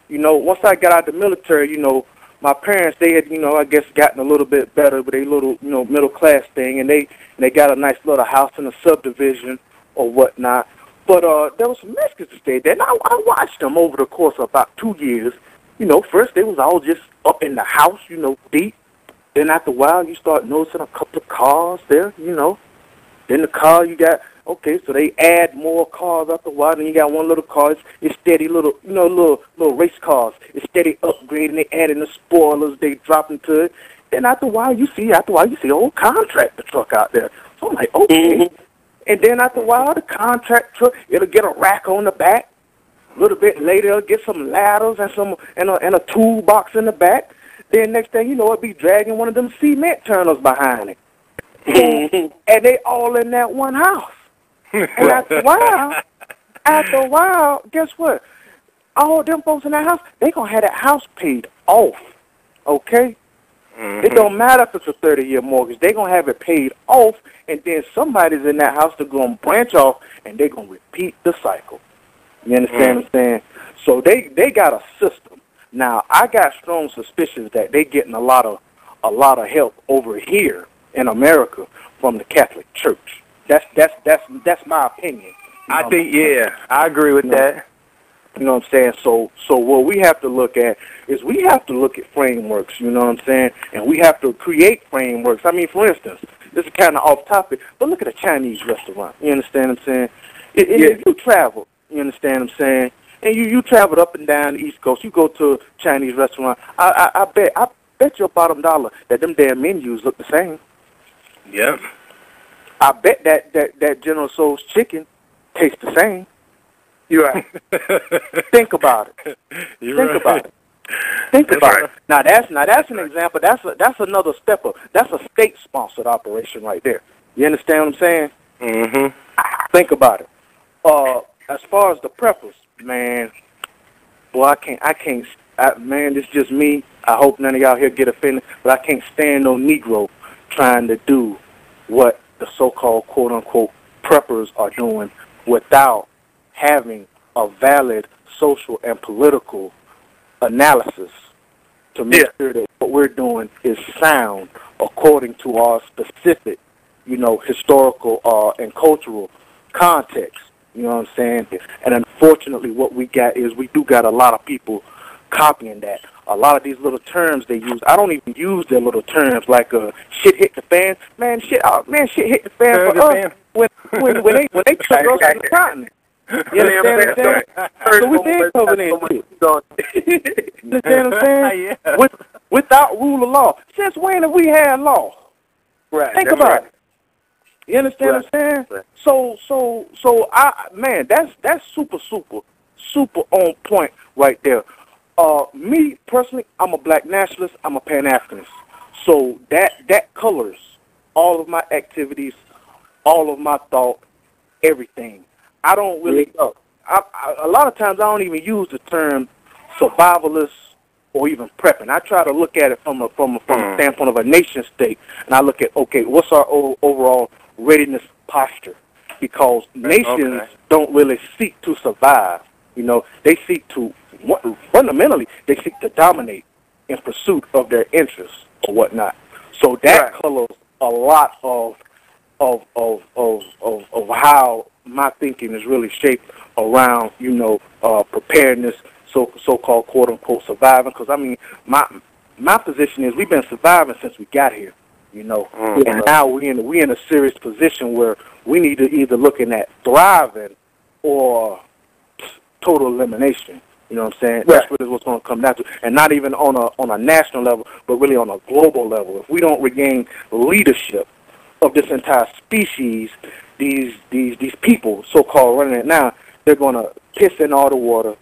You know, once I got out of the military, you know, my parents, they had, you know, I guess gotten a little bit better with a little, you know, middle class thing, and they got a nice little house in a subdivision or whatnot. But there was some Mexicans that stayed there, and I watched them over the course of about 2 years. You know, first they was all just up in the house, you know, deep. Then after a while, you start noticing a couple of cars there, you know. Then the car you got, okay, so they add more cars after a while. Then you got one little car, it's steady little, you know, little race cars. It's steady upgrading, they adding the spoilers, they dropping to it. Then after a while, you see a old contractor truck out there. So I'm like, okay. And then after a while, the contract truck, it'll get a rack on the back. A little bit later, it'll get some ladders and a toolbox in the back. Then next thing you know, it'll be dragging one of them cement turners behind it. And they all in that one house. And after a while, guess what? All them folks in that house, they going to have that house paid off, okay? It don't matter if it's a 30-year mortgage. They going to have it paid off, and then somebody's in that house that's going to branch off, and they going to repeat the cycle. You understand what I'm saying? So they got a system. Now, I got strong suspicions that they getting a lot of help over here in America from the Catholic Church. That's my opinion.
I think, I agree with that.
You know what I'm saying? So what we have to look at is we have to look at frameworks, you know what I'm saying? And we have to create frameworks. I mean, for instance, this is kind of off topic, but look at a Chinese restaurant. You understand what I'm saying? If you travel, you understand what I'm saying? And you traveled up and down the East Coast, you go to a Chinese restaurant, I bet your bottom dollar that them damn menus look the same.
Yep.
I bet that General Tso's chicken tastes the same. You're right. Think about it. Think about it. Now that's an example. That's another step up. That's a state-sponsored operation right there. You understand what I'm saying? Mm-hmm. Think about it. As far as the preppers, man, boy, I can't. Man, it's just me. I hope none of y'all here get offended, but I can't stand no Negro trying to do what the so-called quote-unquote preppers are doing without having a valid social and political analysis to make sure that what we're doing is sound according to our specific, you know, historical and cultural context. You know what I'm saying? And unfortunately, what we got is we do got a lot of people copying that. A lot of these little terms they use, I don't even use their little terms like shit hit the fan. Man, shit hit the fan for us when they took us to the continent. You understand what I'm saying? So we been covering that shit. You understand what I'm saying? Yeah. Without rule of law. Since when have we had law?
Right.
Think about it. You understand what I'm saying? Right. So man, that's super on point right there. Me personally, I'm a black nationalist. I'm a Pan-Africanist. So that colors all of my activities, all of my thought, everything. I don't really. A lot of times I don't even use the term survivalist or even prepping. I try to look at it from a standpoint of a nation state, and I look at, okay, what's our overall readiness posture? because nations don't really seek to survive. You know, they seek to, fundamentally, they seek to dominate in pursuit of their interests or whatnot. So that colors a lot of how my thinking is really shaped around, you know, preparedness, so-called quote-unquote surviving. Because, I mean, my position is we've been surviving since we got here, you know, and now we in a serious position where we need to either looking at thriving or total elimination. You know what I'm saying? Right. That's really what's going to come down to, and not even on a national level, but really on a global level. If we don't regain leadership of this entire species, these people, so-called running it now, they're going to piss in all the water,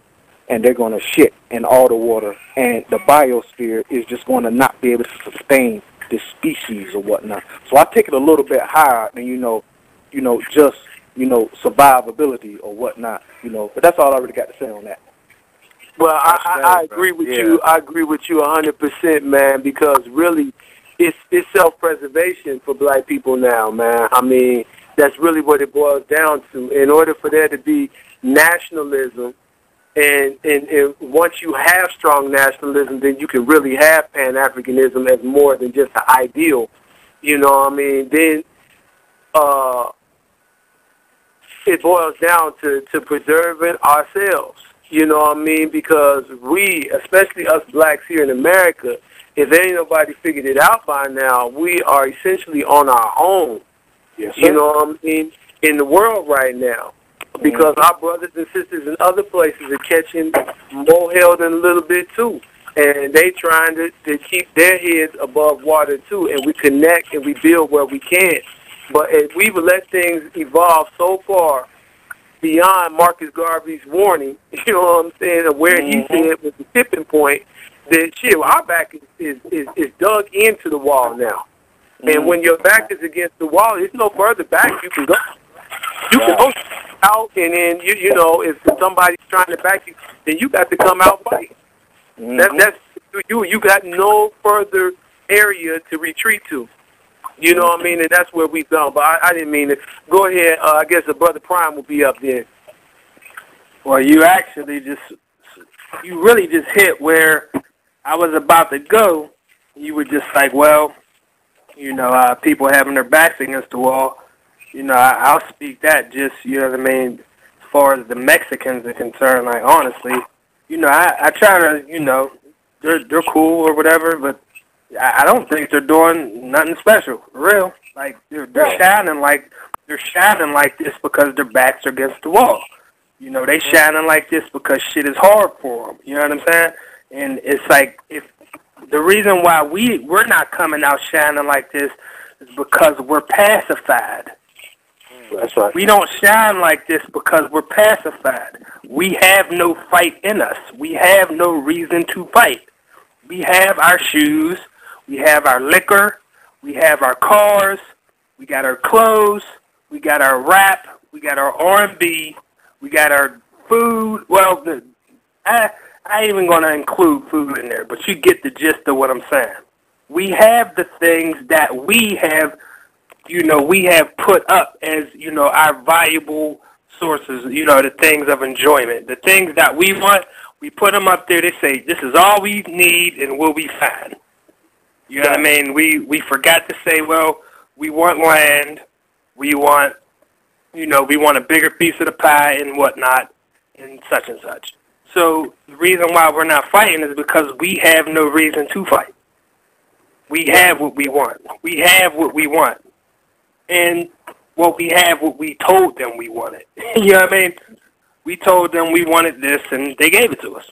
and they're going to shit in all the water, and the biosphere is just going to not be able to sustain this species or whatnot. So I take it a little bit higher than just survivability or whatnot. You know, but that's all I really got to say on that.
Well, I agree with you. I agree with you 100%, man, because really it's self-preservation for black people now, man. I mean, that's really what it boils down to. In order for there to be nationalism, and once you have strong nationalism, then you can really have Pan-Africanism as more than just an ideal. You know what I mean? Then it boils down to preserving ourselves. You know what I mean? Because we, especially us blacks here in America, if ain't nobody figured it out by now, we are essentially on our own.
Yes,
you know what I mean? In the world right now. Because our brothers and sisters in other places are catching more hell than a little bit too. And they trying to keep their heads above water too. And we connect and we build where we can. But if we would let things evolve so far beyond Marcus Garvey's warning, you know what I'm saying, of where he said was the tipping point, then shit, our back is dug into the wall now. And when your back is against the wall, there's no further back you can go. You can go out, and then you know, if somebody's trying to back you, then you got to come out fighting. That's you got no further area to retreat to. You know what I mean? And that's where we've gone. But I didn't mean it. Go ahead. I guess the Brother Prime will be up there.
Well, you really just hit where I was about to go. You were just like, well, you know, people having their backs against the wall. You know, I'll speak that just, you know what I mean, as far as the Mexicans are concerned. Like, honestly, you know, I try to, you know, they're cool or whatever, but I don't think they're doing nothing special, for real. Like they're shining like this because their backs are against the wall. You know, they shining like this because shit is hard for them. You know what I'm saying? And it's like if the reason why we're not coming out shining like this is because we're pacified.
That's right.
We don't shine like this because we're pacified. We have no fight in us. We have no reason to fight. We have our shoes. We have our liquor, we have our cars, we got our clothes, we got our rap, we got our R&B, we got our food. Well, I ain't even going to include food in there, but you get the gist of what I'm saying. We have the things that we have, you know, we have put up as, you know, our valuable sources, you know, the things of enjoyment. The things that we want, we put them up there. They say, this is all we need and we'll be fine. You know what I mean? We forgot to say, well, we want land, we want, you know, we want a bigger piece of the pie and whatnot, and such and such. So the reason why we're not fighting is because we have no reason to fight. We have what we want. We have what we want. And what we have, what we told them we wanted. You know what I mean? We told them we wanted this, and they gave it to us.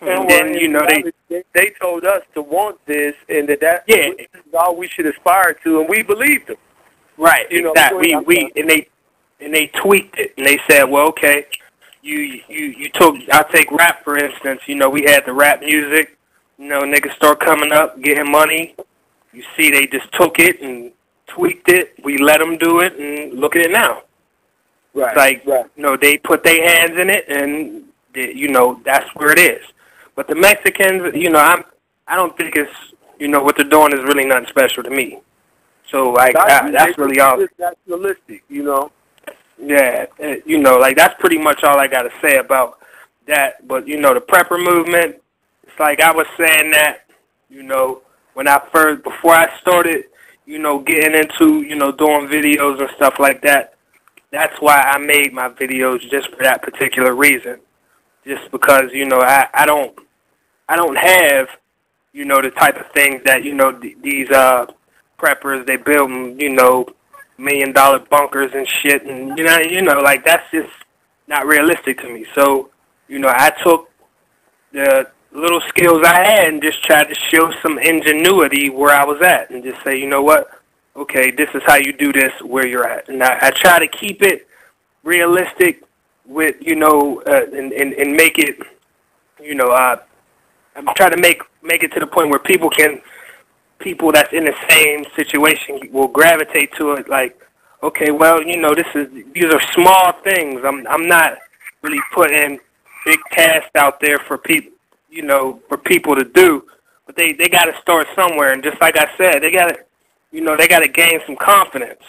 And then, you know,
they told us to want this, and this is all we should aspire to, and we believed them.
Right. You know, they tweaked it, and they said, well, okay, I'll take rap for instance. You know, we had the rap music. You know, niggas start coming up, getting money. You see, they just took it and tweaked it. We let them do it, and look at it now.
Right.
It's like, you know, they put their hands in it, and you know, that's where it is. But the Mexicans, you know, I don't think it's, you know, what they're doing is really nothing special to me. So, like, that's really all.
It's nationalistic, you know.
Yeah, you know, like that's pretty much all I got to say about that. But, you know, the prepper movement, it's like I was saying that, you know, before I started, you know, getting into, you know, doing videos and stuff like that, that's why I made my videos just for that particular reason. Just because, you know, I don't have, you know, the type of things that, you know, these preppers, they build, you know, $1 million bunkers and shit, and you know, like that's just not realistic to me. So, you know, I took the little skills I had and just tried to show some ingenuity where I was at, and just say, you know what, okay, this is how you do this where you're at, and I try to keep it realistic with, you know, and make it, you know, I'm trying to make it to the point where people that's in the same situation will gravitate to it. Like, okay, well, you know, these are small things. I'm not really putting big tasks out there for people, you know, for people to do. But they got to start somewhere. And just like I said, they got to gain some confidence.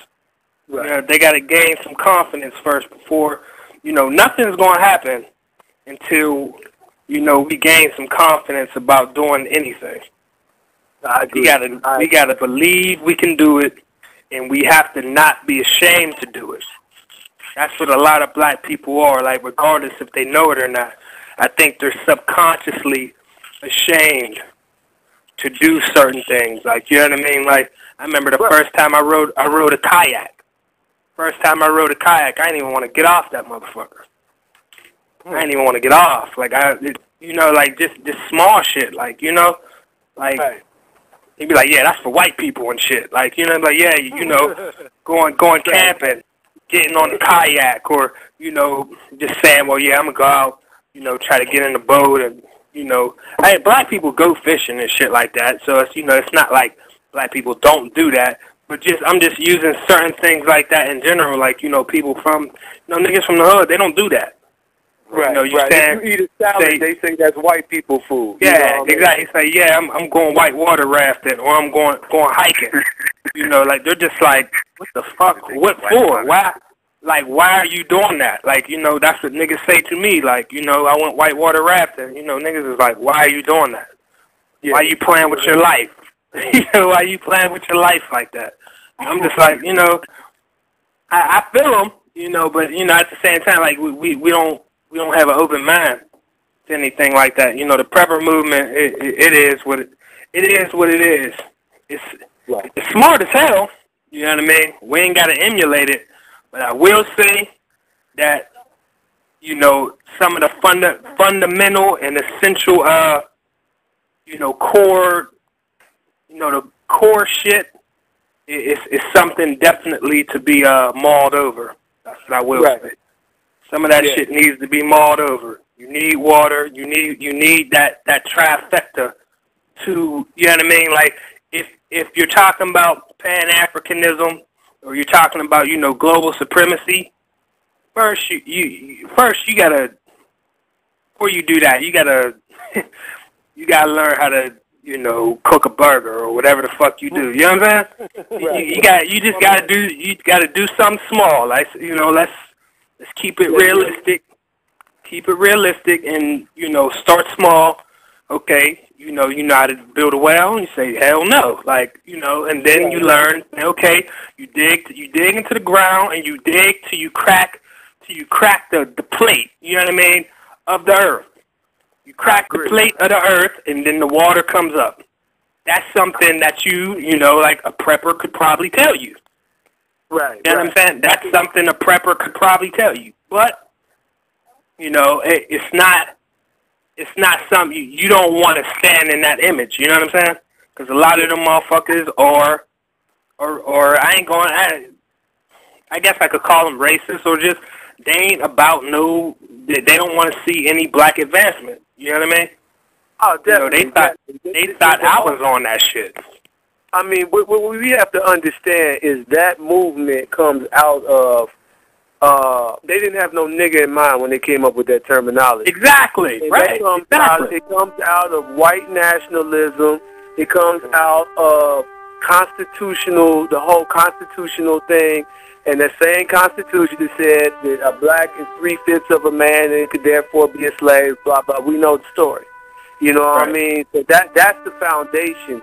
Right. You know, they got to gain some confidence first before, you know, nothing's going to happen until, you know, we gain some confidence about doing anything. We gotta believe we can do it, and we have to not be ashamed to do it. That's what a lot of black people are, like, regardless if they know it or not. I think they're subconsciously ashamed to do certain things. Like, you know what I mean? Like, I remember the first time I rode a kayak. First time I rode a kayak, I didn't even want to get off that motherfucker. I didn't even want to get off. Like, you know, like, just small shit. Like, you know, like... Right. He'd be like, yeah, that's for white people and shit. Like, you know, like, yeah, you know, going camping, getting on the kayak, or, you know, just saying, well, yeah, I'm going to go out, you know, try to get in the boat, and, you know, black people go fishing and shit like that. So, it's, you know, it's not like black people don't do that. But I'm just using certain things like that in general. Like, you know, people from, you know, niggas from the hood, they don't do that.
Right,
you know,
right. If you eat a salad, they say that's white people food.
Yeah, you know exactly. Say, yeah, I'm going whitewater rafting, or I'm going hiking. You know, like, they're just like, what the fuck? What for? Why? Like, why are you doing that? Like, you know, that's what niggas say to me. Like, you know, I went whitewater rafting. You know, niggas is like, why are you doing that? Yeah. Why are you playing with your life? You know, why are you playing with your life like that? I'm just like, you know, I feel them, you know, but, you know, at the same time, like, we don't have an open mind to anything like that. You know, the prepper movement, it is what it is. It's smart as hell. You know what I mean? We ain't got to emulate it. But I will say that, you know, some of the fundamental and essential, you know, core shit is something definitely to be mauled over. That's what I will say. Some of that shit needs to be mauled over. You need water. You need that trifecta to, you know what I mean? Like, if you're talking about Pan-Africanism, or you're talking about, you know, global supremacy, first you gotta, before you do that, you gotta learn how to, you know, cook a burger or whatever the fuck you do. You know what I'm saying? You gotta do something small. Like, you know, let's keep it realistic. Keep it realistic, and, you know, start small. Okay, you know how to build a well, and you say, hell no. Like, you know, and then you learn, okay, you dig into the ground, and you dig till you crack the plate, you know what I mean, of the earth. You crack the plate of the earth, and then the water comes up. That's something that you know, like a prepper could probably tell you. Right. You know what I'm saying? That's something a prepper could probably tell you. But, you know, it's not something you don't want to stand in that image. You know what I'm saying? Because a lot of them motherfuckers are I guess I could call them racist, or just they ain't about they don't want to see any black advancement. You know what I mean? Oh, definitely. You know, they thought I was on that shit.
I mean, what we have to understand is that movement comes out of, they didn't have no nigga in mind when they came up with that terminology.
Exactly, and right.
It comes out of white nationalism. It comes out of the whole constitutional thing, and the same constitution that said that a black is 3/5 of a man and could therefore be a slave, blah, blah. We know the story. You know what I mean? So that's the foundation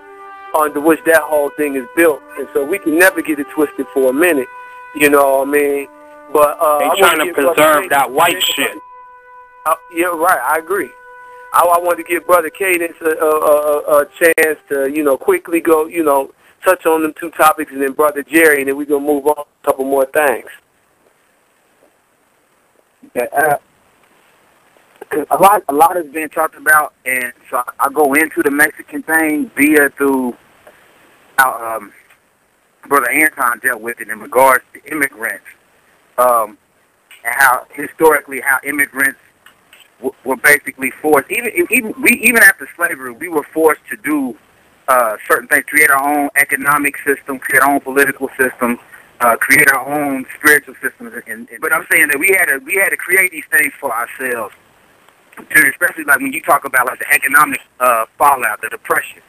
under which that whole thing is built. And so we can never get it twisted for a minute. You know what I mean? But
they trying to preserve that white shit.
Yeah, right. I agree. I want to give Brother Cadence a chance to, quickly go, touch on them two topics, and then Brother Jerry, and then we're going to move on to a couple more things.
A lot has been talked about, and so I go into the Mexican thing through how Brother Anton dealt with it in regards to immigrants, and how historically how immigrants were basically forced, even after slavery, we were forced to do certain things, create our own economic system, create our own political system, create our own spiritual systems. But I'm saying that we had to create these things for ourselves, especially like when you talk about like the economic fallout, the depression,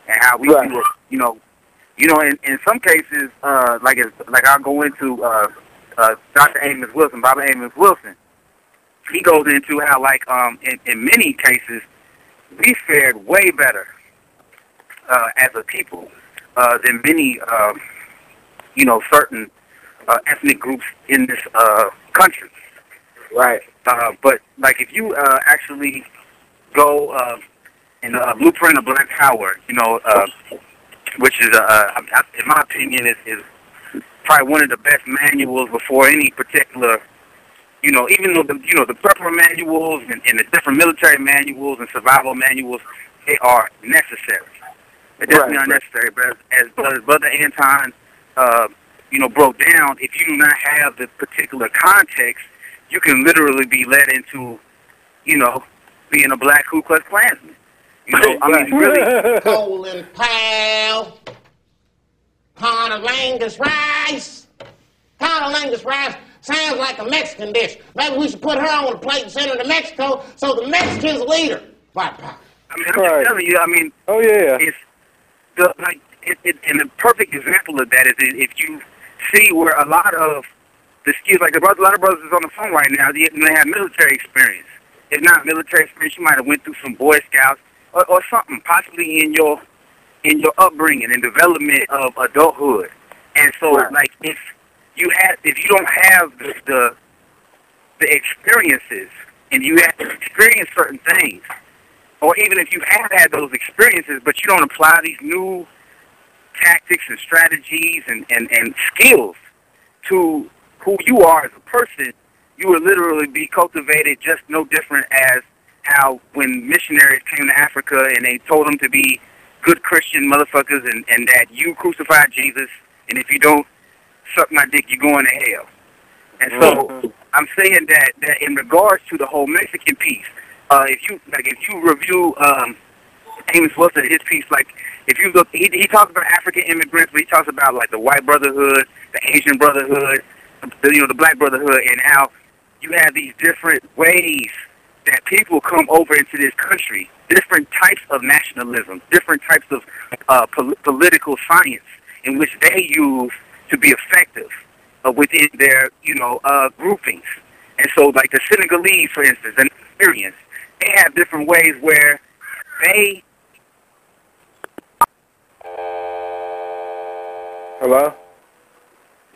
and how we were, in some cases, like I'll go into Dr. Amos Wilson, Baba Amos Wilson. He goes into how, like, in many cases, we fared way better as a people than many, certain ethnic groups in this country. Right. But, like, if you actually go in the Blueprint of Black Power, which is, in my opinion, is probably one of the best manuals before any particular, even though the prepper manuals and the different military manuals and survival manuals, they are necessary. They're definitely unnecessary. But as Brother Anton, broke down, if you do not have the particular context, you can literally be led into, being a black Ku Klux Klansman. Really.
Colin Powell, Conolingus rice. Conolingus rice sounds like a Mexican dish. Maybe we should put her on the plate and send her to Mexico so the Mexicans will eat her. White power.
I'm just telling you,
oh yeah.
And the perfect example of that is if you see where a lot of the skills, like a lot of brothers on the phone right now, they have military experience. If not military experience, you might have went through some Boy Scouts or something, possibly in your upbringing and development of adulthood. And so, like, if you don't have the experiences, and you have to experience certain things, or even if you have had those experiences, but you don't apply these new tactics and strategies and skills to who you are as a person, you will literally be cultivated just no different as how when missionaries came to Africa and they told them to be good Christian motherfuckers and that you crucified Jesus, and if you don't suck my dick, you're going to hell. And so I'm saying that in regards to the whole Mexican piece, if you review Amos Wilson, his piece, like if you look, he talks about African immigrants, but he talks about like the white brotherhood, the Asian brotherhood, the black brotherhood, and how you have these different ways that people come over into this country, different types of nationalism, different types of political science in which they use to be effective within their, groupings. And so, like the Senegalese, for instance, and Syrians, they have different ways where they...
Hello?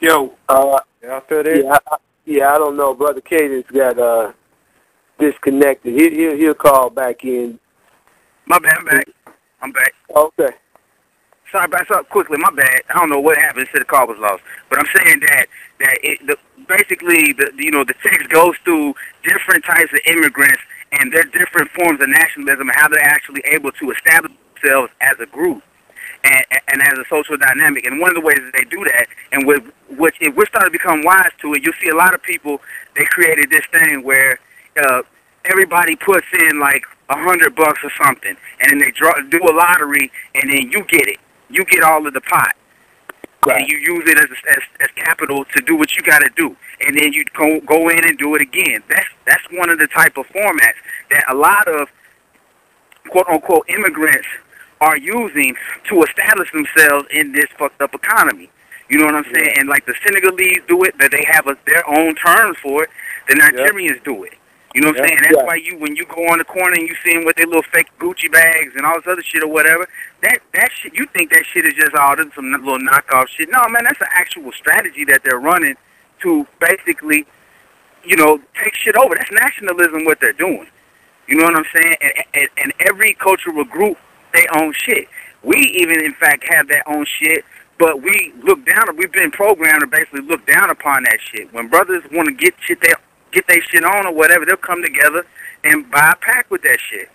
Yo.
Y'all still there?
Yeah, I don't know. Brother Cadence got disconnected. He'll call back in.
My bad, I'm back.
Okay.
Sorry, back up quickly. My bad. I don't know what happened. It said the call was lost. But I'm saying that basically the text goes through different types of immigrants and their different forms of nationalism and how they're actually able to establish themselves as a group and as a social dynamic. And one of the ways that they do that, and which if we're starting to become wise to it, you'll see a lot of people, they created this thing where everybody puts in like $100 or something, and then they do a lottery, and then you get it. You get all of the pot, and you use it as capital to do what you got to do, and then you go in and do it again. That's one of the type of formats that a lot of quote unquote immigrants are using to establish themselves in this fucked up economy. You know what I'm saying? And like the Senegalese do it, that they have their own terms for it. The Nigerians do it. You know what I'm saying? That's why when you go on the corner and you see them with their little fake Gucci bags and all this other shit or whatever, that shit, you think that shit is just all this some little knockoff shit. No, man, that's an actual strategy that they're running to basically, you know, take shit over. That's nationalism, what they're doing. You know what I'm saying? And every cultural group, they own shit. We even, in fact, have that own shit, but we look down. We've been programmed to basically look down upon that shit. When brothers want to get their shit on or whatever, they'll come together and buy a pack with that shit.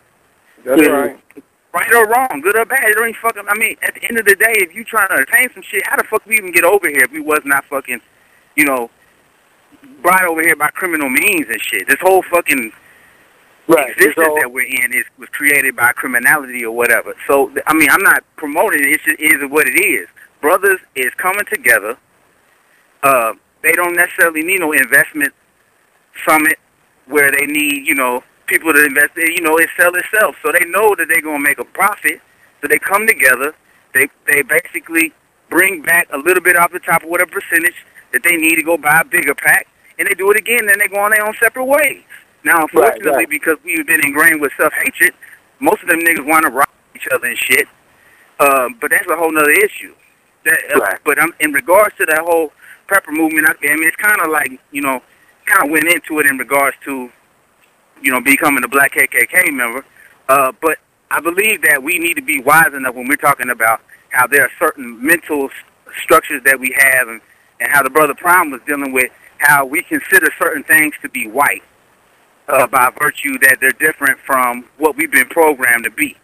That's right.
Right or wrong, good or bad, it ain't fucking. I mean, at the end of the day, if you trying to attain some shit, how the fuck we even get over here if we was not fucking, you know, brought over here by criminal means and shit? This whole fucking existence that we're in was created by criminality or whatever. So, I mean, I'm not promoting it. It just is what it is. Brothers is coming together. They don't necessarily need no investment summit where they need, you know, people to invest in, you know, it sell itself. So they know that they're going to make a profit. So they come together. They basically bring back a little bit off the top of whatever percentage that they need to go buy a bigger pack. And they do it again, then they go on their own separate ways. Now, unfortunately, because we've been ingrained with self-hatred, most of them niggas want to rob each other and shit. But that's a whole nother issue. But in regards to that whole prepper movement, I mean, it's kind of like, you know, kind of went into it in regards to, you know, becoming a black KKK member. But I believe that we need to be wise enough when we're talking about how there are certain mental structures that we have and how the Brother Prime was dealing with how we consider certain things to be white by virtue that they're different from what we've been programmed to be.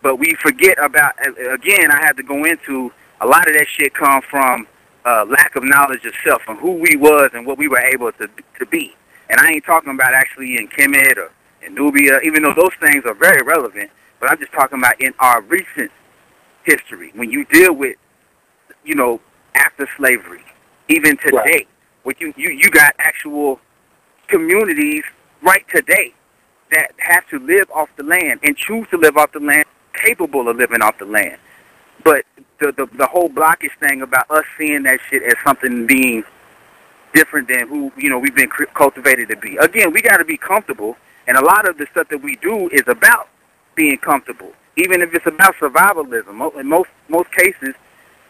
But we forget about, again, I have to go into a lot of that shit come from lack of knowledge of self and who we was and what we were able to be. And I ain't talking about actually in Kemet or in Nubia, even though those things are very relevant, but I'm just talking about in our recent history. When you deal with, you know, after slavery, even today, what you got actual communities right today that have to live off the land and choose to live off the land, capable of living off the land. But the whole blockage thing about us seeing that shit as something being different than who, you know, we've been cultivated to be. Again, we got to be comfortable, and a lot of the stuff that we do is about being comfortable, even if it's about survivalism. In most cases,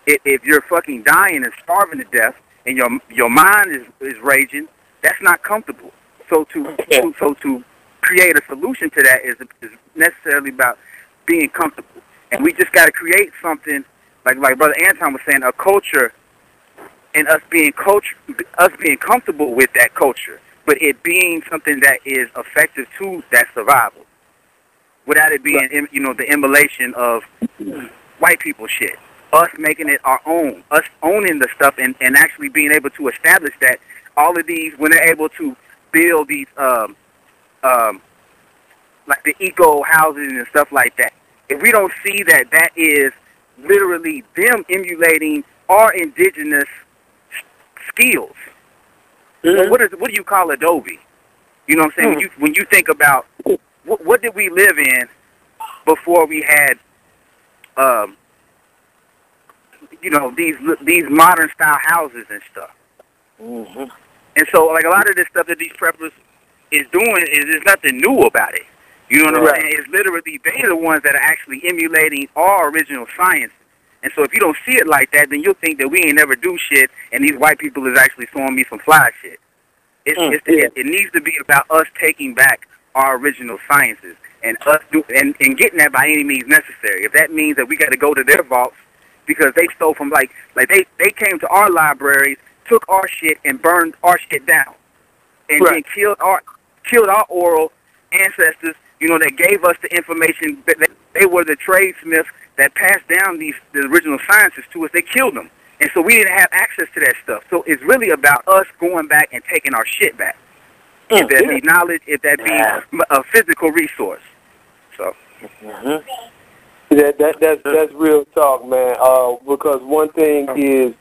if you're fucking dying and starving to death and your mind is raging, that's not comfortable. So to create a solution to that is necessarily about being comfortable. And we just got to create something, like Brother Anton was saying, a culture, and us being comfortable with that culture, but it being something that is effective to that survival, without it being, you know, the immolation of white people shit. Us making it our own, us owning the stuff, and actually being able to establish that all of these, when they're able to build these, like the eco houses and stuff like that, if we don't see that that is literally them emulating our indigenous skills, what do you call Adobe? You know what I'm saying? When you think about what did we live in before we had, you know, these modern style houses and stuff. And so, like, a lot of this stuff that these preppers is doing there's nothing new about it. You know what I'm saying? It's literally, they're the ones that are actually emulating our original science. And so if you don't see it like that, then you'll think that we ain't never do shit, and these white people is actually showing me some fly shit. It needs to be about us taking back our original sciences and us and getting that by any means necessary. If that means that we got to go to their vaults because they stole from, like they came to our libraries, took our shit and burned our shit down, and then killed our oral ancestors, you know, that gave us the information. That they were the tradesmiths that passed down the original sciences to us. They killed them. And so we didn't have access to that stuff. So it's really about us going back and taking our shit back. If that be knowledge, if that be a physical resource. So.
That's real talk, man. Because one thing is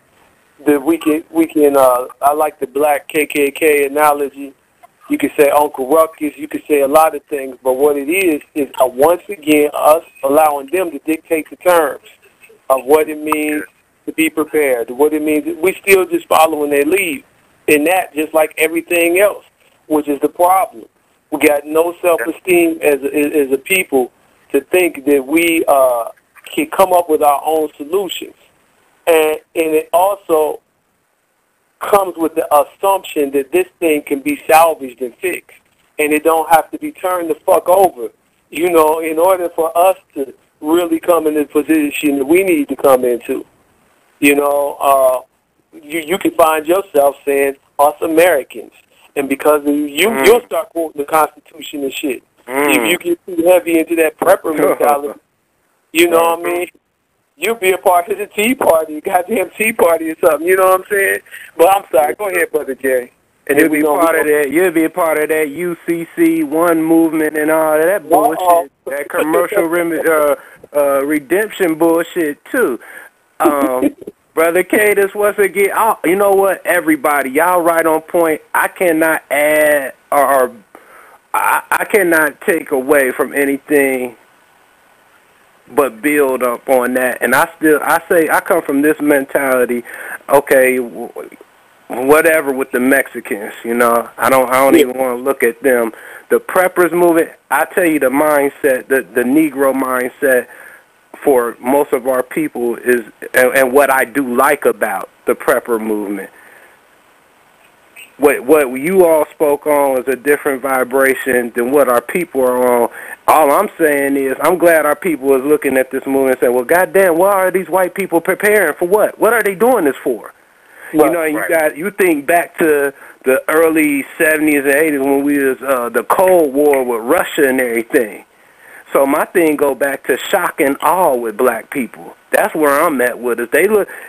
that we can I like the black KKK analogy. You could say Uncle Ruckus. You could say a lot of things. But what it is once again us allowing them to dictate the terms of what it means to be prepared, what it means. We still just following their lead in that, just like everything else, which is the problem. We got no self-esteem as a people to think that we can come up with our own solutions. And it also comes with the assumption that this thing can be salvaged and fixed, and it don't have to be turned the fuck over. You know, in order for us to really come in the position that we need to come into. You know, you can find yourself saying, us Americans. And because you'll start quoting the Constitution and shit. If you get too heavy into that prepper mentality, you know what I mean? You'll be a part of the Tea Party, goddamn Tea Party or something, you know what I'm saying? But I'm sorry, go ahead, Brother Jerry. And
you'll be part of that. You'll be a part of that UCC one movement and all that bullshit, that commercial redemption bullshit too. Brother Cadence, once again, you know what? Everybody, y'all right on point. I cannot add or I cannot take away from anything but build up on that. And I say I come from this mentality. Okay, whatever with the Mexicans, you know, I don't even want to look at them. The preppers movement, I tell you, the mindset, the Negro mindset for most of our people is, and what I do like about the prepper movement. What you all spoke on is a different vibration than what our people are on. All I'm saying is I'm glad our people is looking at this movement and saying, well, goddamn, why are these white people preparing for what? What are they doing this for? You know, you think back to the early 70s and 80s when we was the Cold War with Russia and everything. So my thing go back to shock and awe with black people. That's where I'm at with it.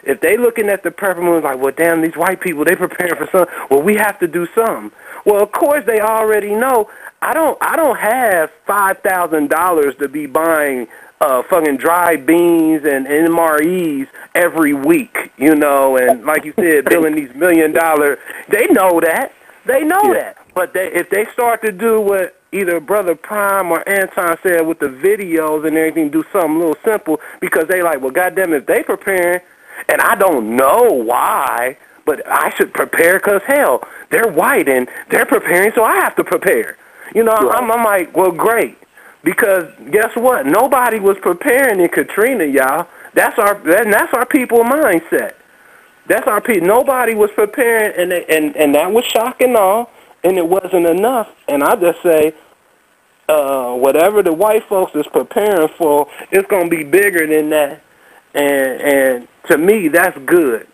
If they looking at the prepper movement like, well, damn, these white people, they preparing for something. Well, we have to do something. Well, of course they already know. I don't have $5,000 to be buying fucking dry beans and MREs every week, you know, and like you said, billing these $1 million. They know that. They know that. But if they start to do what either Brother Prime or Anton said with the videos and everything, do something a little simple, because they like, well, goddamn, if they preparing, and I don't know why, but I should prepare because, hell, they're white and they're preparing, so I have to prepare. You know, I'm like, well, great. Because guess what? Nobody was preparing in Katrina, y'all. That's our people mindset. That's our people. Nobody was preparing, and that was shocking all, and it wasn't enough. And I just say, whatever the white folks is preparing for, it's going to be bigger than that. And to me, that's good.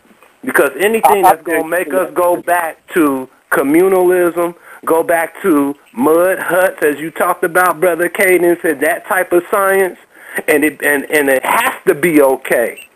Because anything that's going to make us go back to communalism, go back to mud huts, as you talked about, Brother Cadence, and that type of science, and it has to be okay.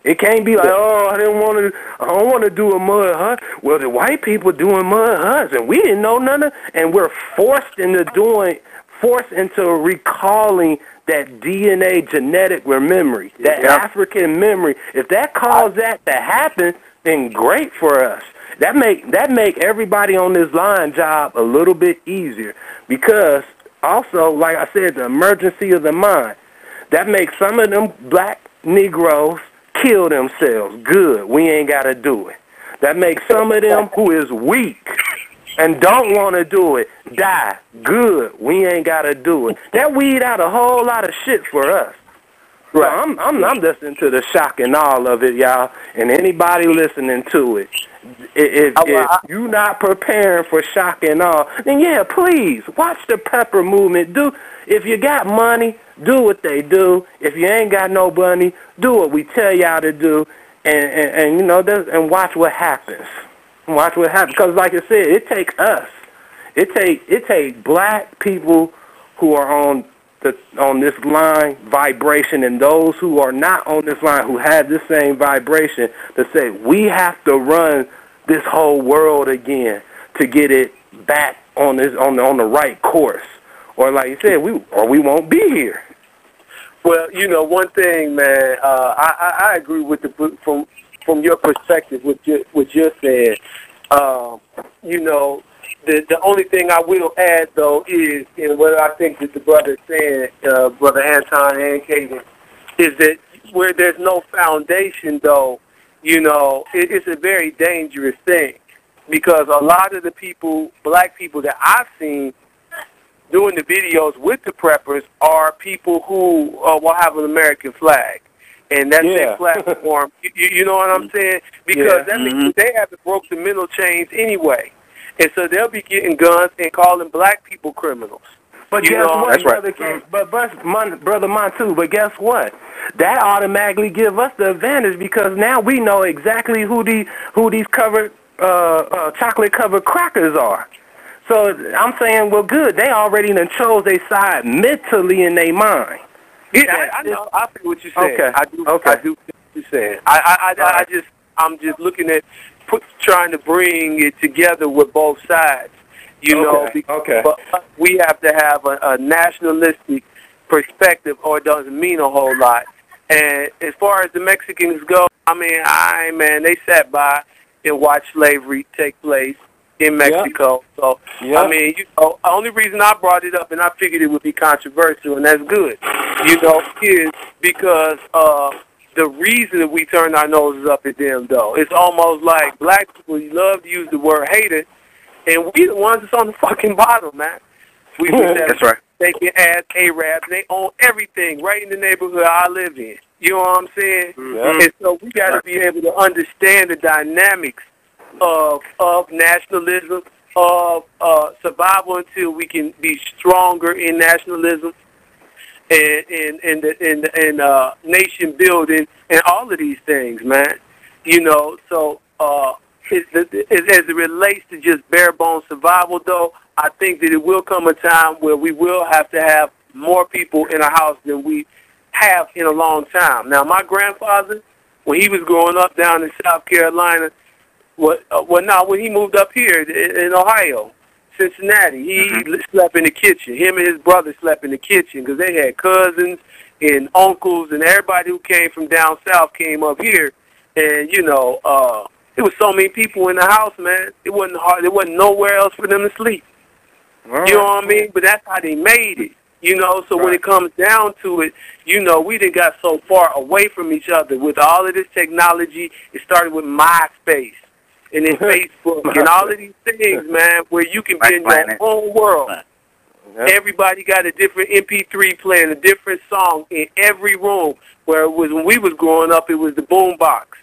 It can't be like, oh, I don't want to do a mud hut. Well, the white people doing mud huts, and we didn't know none of, and we're forced into recalling that DNA genetic memory, that African memory. If that caused that to happen, then great for us. That make everybody on this line job a little bit easier, because also, like I said, the emergency of the mind, that makes some of them black Negroes kill themselves. Good, we ain't got to do it. That makes some of them who is weak and don't want to do it die. Good, we ain't got to do it. That weed out a whole lot of shit for us. Right. So I'm listening to the shock and all of it, y'all, and anybody listening to it. If you're not preparing for shock and awe, then yeah, please watch the prepper movement. If you got money, do what they do. If you ain't got no money, do what we tell y'all to do, and you know, and watch what happens. Watch what happens, because like I said, it take us. It take black people who are on this line vibration, and those who are not on this line who have the same vibration, to say we have to run this whole world again to get it back on the right course, or like you said, we won't be here.
Well, you know, one thing, man, I agree with from your perspective, what you're saying. You know, The only thing I will add, though, is, and what I think that the brother is saying, Brother Anton and Cadence, is that where there's no foundation, though, it's a very dangerous thing, because a lot of the people, black people that I've seen doing the videos with the preppers are people who will have an American flag. And that's their platform. You know what I'm saying? Because that means they haven't broke the mental chains anyway. And so they'll be getting guns and calling black people criminals.
But guess what, Brother Montu, but guess what? That automatically gives us the advantage, because now we know exactly who these covered chocolate-covered crackers are. So I'm saying, well, good. They already done chose their side mentally in their mind.
Yeah, I know. I see what you're saying.
Okay.
I do see what you're saying. I'm just looking at trying to bring it together with both sides. But we have to have a nationalistic perspective, or it doesn't mean a whole lot. And as far as the Mexicans go, they sat by and watched slavery take place in Mexico. So, the only reason I brought it up, and I figured it would be controversial, and that's good, is because the reason that we turn our noses up at them, though. It's almost like black people love to use the word hater, and we the ones that's on the fucking bottom, man.
That's right.
They can add Arabs, and they own everything right in the neighborhood I live in. You know what I'm saying? Mm-hmm. And so we got to be able to understand the dynamics of nationalism, of survival until we can be stronger in nationalism and nation building and all of these things, man. So as it relates to just bare bones survival, though, I think that it will come a time where we will have to have more people in a house than we have in a long time. Now, my grandfather, when he was growing up down in South Carolina, when he moved up here in Ohio, Cincinnati, he slept in the kitchen. Him and his brother slept in the kitchen because they had cousins and uncles, and everybody who came from down south came up here. And, it was so many people in the house, man. It wasn't hard. There wasn't nowhere else for them to sleep. Right. You know what I mean? But that's how they made it. So when it comes down to it, we done got so far away from each other with all of this technology. It started with MySpace and then Facebook and all of these things, man, where you can be in your own world. Yep. Everybody got a different MP3 playing, a different song in every room, where it was when we was growing up, it was the boom box.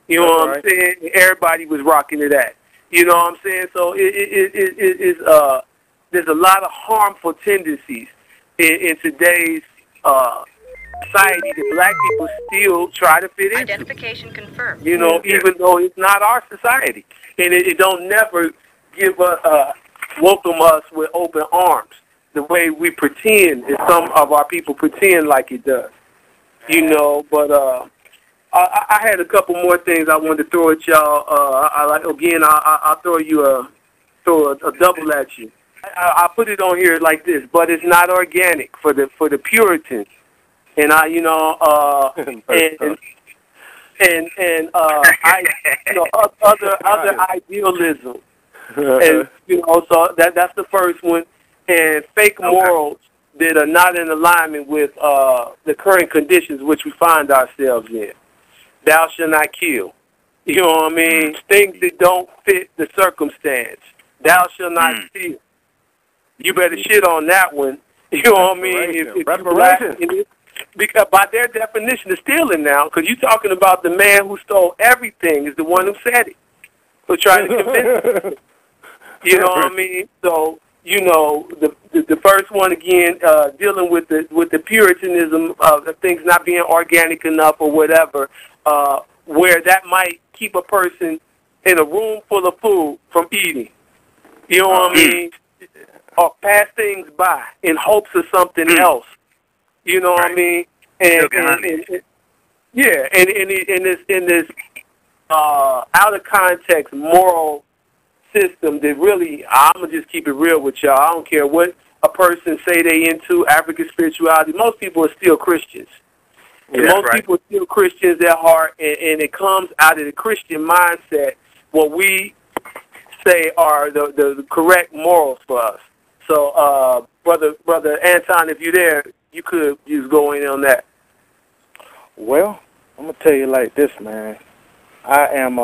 You know what I'm saying? Everybody was rocking to that. You know what I'm saying? So there's a lot of harmful tendencies in today's society that black people still try to fit into.
Identification confirmed.
Even though it's not our society. And it don't never give welcome us with open arms the way we pretend, and some of our people pretend like it does. But I had a couple more things I wanted to throw at y'all. I'll throw a double at you. I put it on here like this, but it's not organic for the Puritans, and other idealism, and so that's the first one, and fake morals that are not in alignment with the current conditions which we find ourselves in. Thou shalt not kill. You know what I mean? Things that don't fit the circumstance. Thou shalt not steal. You better shit on that one. You know what I mean? If because by their definition of stealing now, because you're talking about the man who stole everything is the one who said it. For trying to convince us. You know what I mean? So, the first one again, dealing with the Puritanism of things not being organic enough or whatever, where that might keep a person in a room full of food from eating. You know what I mean? Or pass things by in hopes of something else. You know what I mean? And in this out of context moral system that really, I'm gonna just keep it real with y'all. I don't care what a person say they into African spirituality. Most people are still Christians. And most people are still Christians at heart, and it comes out of the Christian mindset. Well, we say are the correct morals for us. So, brother Anton, if you're there, you could just go in on that.
Well, I'm gonna tell you like this, man. I am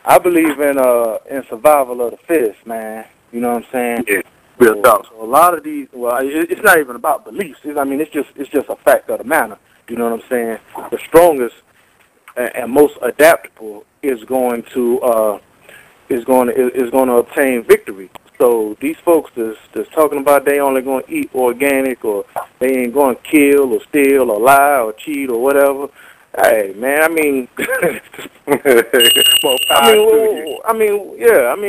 I believe in survival of the fittest, man. You know what I'm saying?
Yeah, real talk.
So a lot of these, well, it's not even about beliefs. It's just a fact of the matter. You know what I'm saying? The strongest and most adaptable is going to obtain victory. So these folks that's talking about they only going to eat organic, or they ain't going to kill or steal or lie or cheat or whatever. Hey, man, I mean,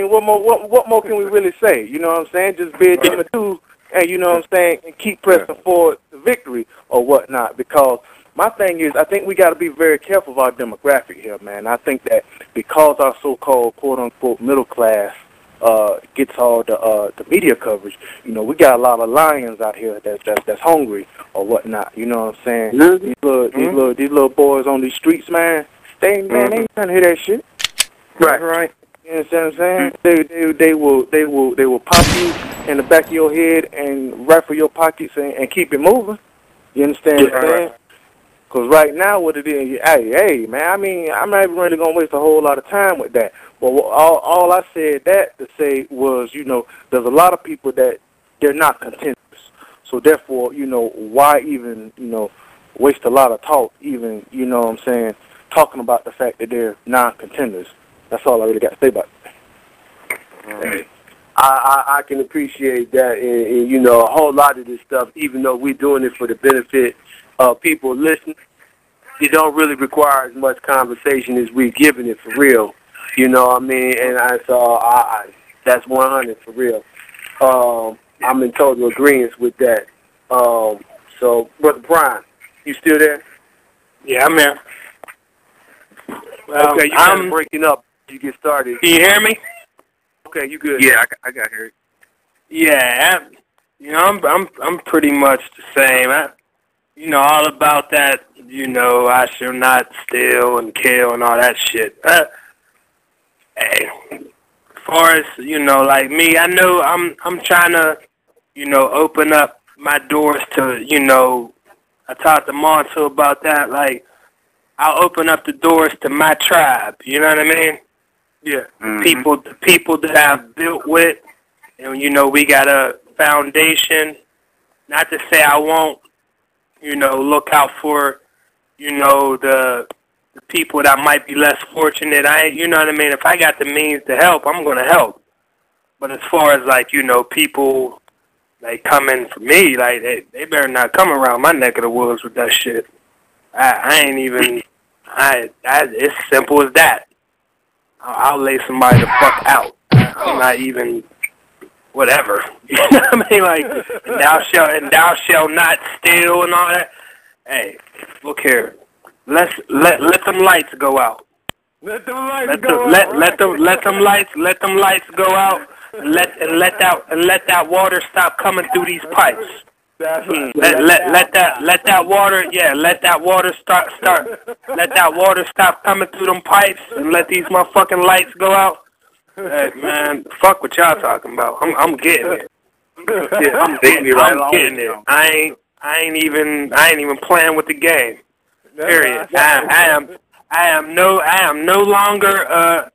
what more can we really say? You know what I'm saying? Just be a team of two, and you know what I'm saying, and keep pressing forward to victory or whatnot. Because my thing is, I think we got to be very careful of our demographic here, man. I think that because our so-called quote-unquote middle class gets all the media coverage, you know, we got a lot of lions out here that's hungry or whatnot. You know what I'm saying? Mm-hmm. These little boys on these streets, man. They ain't trying to hear that shit.
Right.
You understand what I'm saying? They will pop you in the back of your head and rifle your pockets and keep it moving. You understand what I'm saying? Because right now, what it is, hey, man, I mean, I'm not even really going to waste a whole lot of time with that. But all I said that to say was, you know, there's a lot of people that they're not contentious. So therefore, you know, why even, you know, waste a lot of talk even, you know what I'm saying, talking about the fact that they're non-contenders. That's all I really got to say about it.
I can appreciate that, and, you know, a whole lot of this stuff, even though we're doing it for the benefit of people listening, it don't really require as much conversation as we're giving it for real. You know what I mean? And that's 100 for real. I'm in total agreement with that. So, Brother Brian, you still there?
Yeah, I'm here.
Well, okay, you're kind of breaking up. You get started.
Can you hear me?
Okay, you good?
Yeah, I got here.
Yeah, you know, I'm pretty much the same. You know, all about that. You know, I shall not steal and kill and all that shit. Hey, as far as, you know, like me, I know I'm trying to, you know, open up my doors to, you know, I talked to Montu about that. Like, I'll open up the doors to my tribe. You know what I mean?
Yeah.
Mm-hmm. The people that I've built with, and, you know, we got a foundation. Not to say I won't, you know, look out for, you know, the people that might be less fortunate. You know what I mean? If I got the means to help, I'm going to help. But as far as, like, you know, people, like, coming for me, like, they better not come around my neck of the woods with that shit. I ain't even, it's simple as that. I'll lay somebody the fuck out. I'm not even, whatever. You know what I mean? Like, thou shalt not steal and all that. Hey, look here. Let them lights go out. Let them lights go out. And let that water stop coming through these pipes. Let that water stop coming through them pipes and let these motherfucking lights go out. Hey, man, fuck what y'all talking about. I'm getting it. Yeah, I'm getting it. I ain't even playing with the game. Period. I am no longer a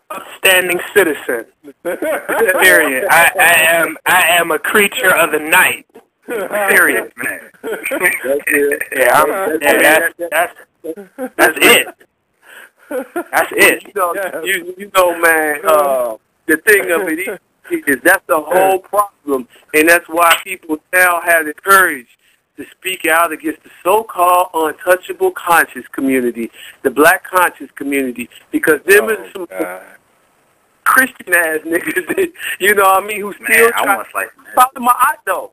upstanding citizen. Period. I am a creature of the night. Period, man. That's it. That's it.
You know, man, the thing of it is that's the whole problem, and that's why people now have the courage to speak out against the so-called untouchable conscious community, the black conscious community, because them is some Christian-ass niggas that, you know what I mean, who still try to follow my aunt, though.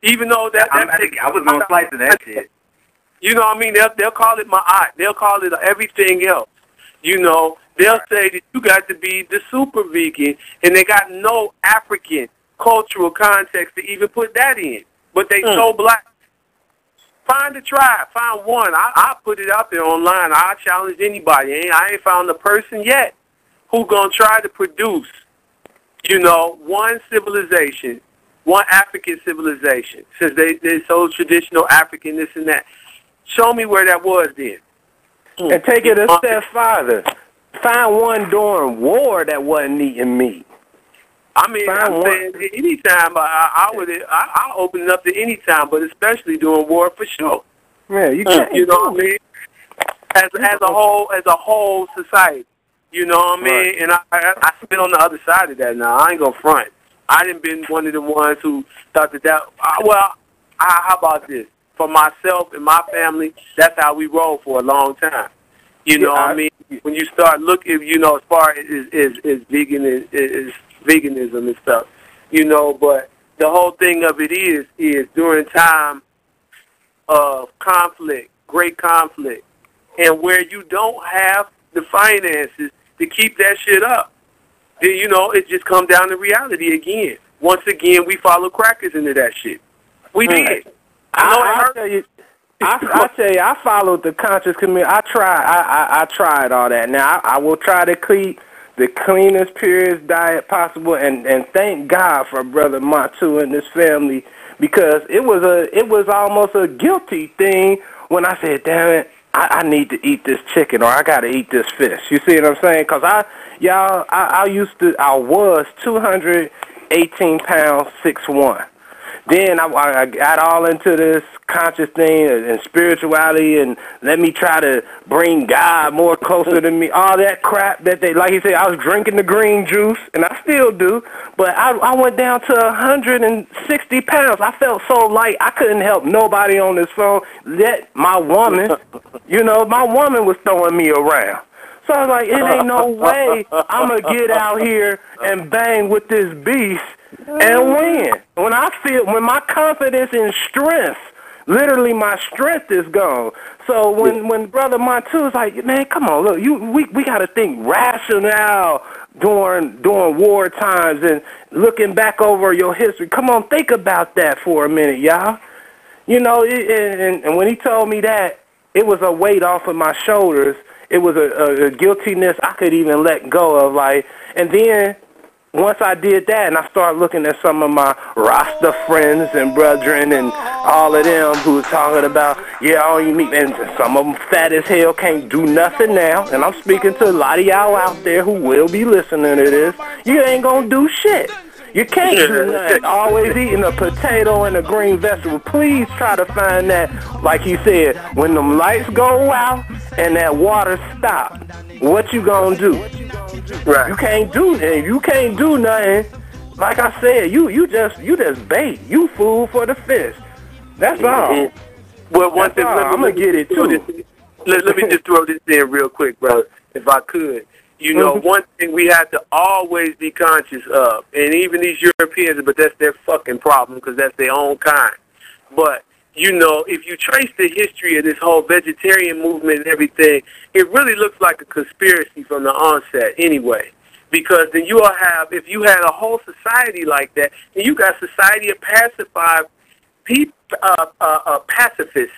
Even though I was going to slice that shit. You know what I mean? They'll call it my aunt. They'll call it everything else. You know, they'll say that you got to be the super vegan, and they got no African cultural context to even put that in. But they so black. Find a tribe. Find one. I put it out there online. I challenge anybody. I ain't found a person yet who gonna try to produce, one civilization, one African civilization, since they're so traditional African, this and that. Show me where that was then.
And take it a step farther. Find one during war that wasn't eating meat.
I mean, I'm saying anytime I'll open it up to any time, but especially during war for sure.
Yeah, you can't.
You know what I mean? As a whole society. You know what I mean? Right. And I spit on the other side of that now. I ain't gonna front. I didn't been one of the ones who thought how about this? For myself and my family, that's how we roll for a long time. You know what I mean? When you start looking, as far as veganism and stuff, but the whole thing of it is during time of conflict, great conflict, and where you don't have the finances to keep that shit up, then, it just comes down to reality again. Once again, we follow crackers into that shit. We did.
I tell you, I followed the conscious community. I tried all that. Now I will try to keep the cleanest, purest diet possible, and thank God for Brother Montu and his family, because it was almost a guilty thing when I said, damn it, I need to eat this chicken, or I got to eat this fish. You see what I'm saying? Because I was 218 pounds, 6'1". Then I got all into this conscious thing and spirituality, and let me try to bring God more closer to me. All that crap that like he said, I was drinking the green juice, and I still do, but I went down to 160 pounds. I felt so light, I couldn't help nobody on this phone. Yet my woman, my woman was throwing me around. So I was like, it ain't no way I'm going to get out here and bang with this beast and win. When my confidence and strength, literally my strength is gone. So when Brother Montu is like, man, come on, look, we got to think rational during war times and looking back over your history. Come on, think about that for a minute, y'all. And when he told me that, it was a weight off of my shoulders. It was a guiltiness I could even let go of, and then once I did that and I started looking at some of my Rasta friends and brethren and all of them who was talking about, all you meet, and some of them fat as hell, can't do nothing now, and I'm speaking to a lot of y'all out there who will be listening to this, you ain't gonna do shit. You can't do nothing. Always eating a potato and a green vegetable. Please try to find that, like he said, when them lights go out and that water stop, what you gonna do? Right. You can't do that. You can't do nothing. Like I said, you just bait. You food for the fish. That's all.
Well, one thing, I'm gonna get it too. Let me just throw this in real quick, brother, if I could. One thing we have to always be conscious of, and even these Europeans, but that's their fucking problem because that's their own kind. But, if you trace the history of this whole vegetarian movement and everything, it really looks like a conspiracy from the onset anyway. Because then you'll have, if you had a whole society like that, then you got society of pacified people, pacifists,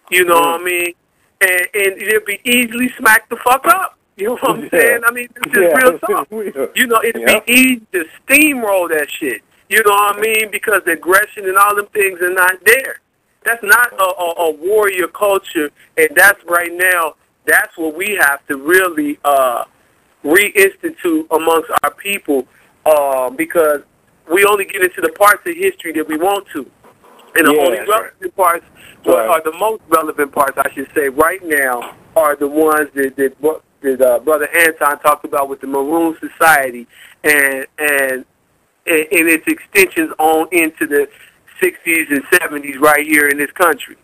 what I mean? And it'll be easily smacked the fuck up. You know what I'm saying? I mean, it's just real talk. It'd be easy to steamroll that shit. You know what I mean? Because the aggression and all them things are not there. That's not a warrior culture, and that's right now, that's what we have to really reinstitute amongst our people, because we only get into the parts of history that we want to. And the only relevant parts, or the most relevant parts, I should say, right now, are the ones that Brother Anton talked about with the Maroon Society and its extensions on into the 60s and 70s right here in this country.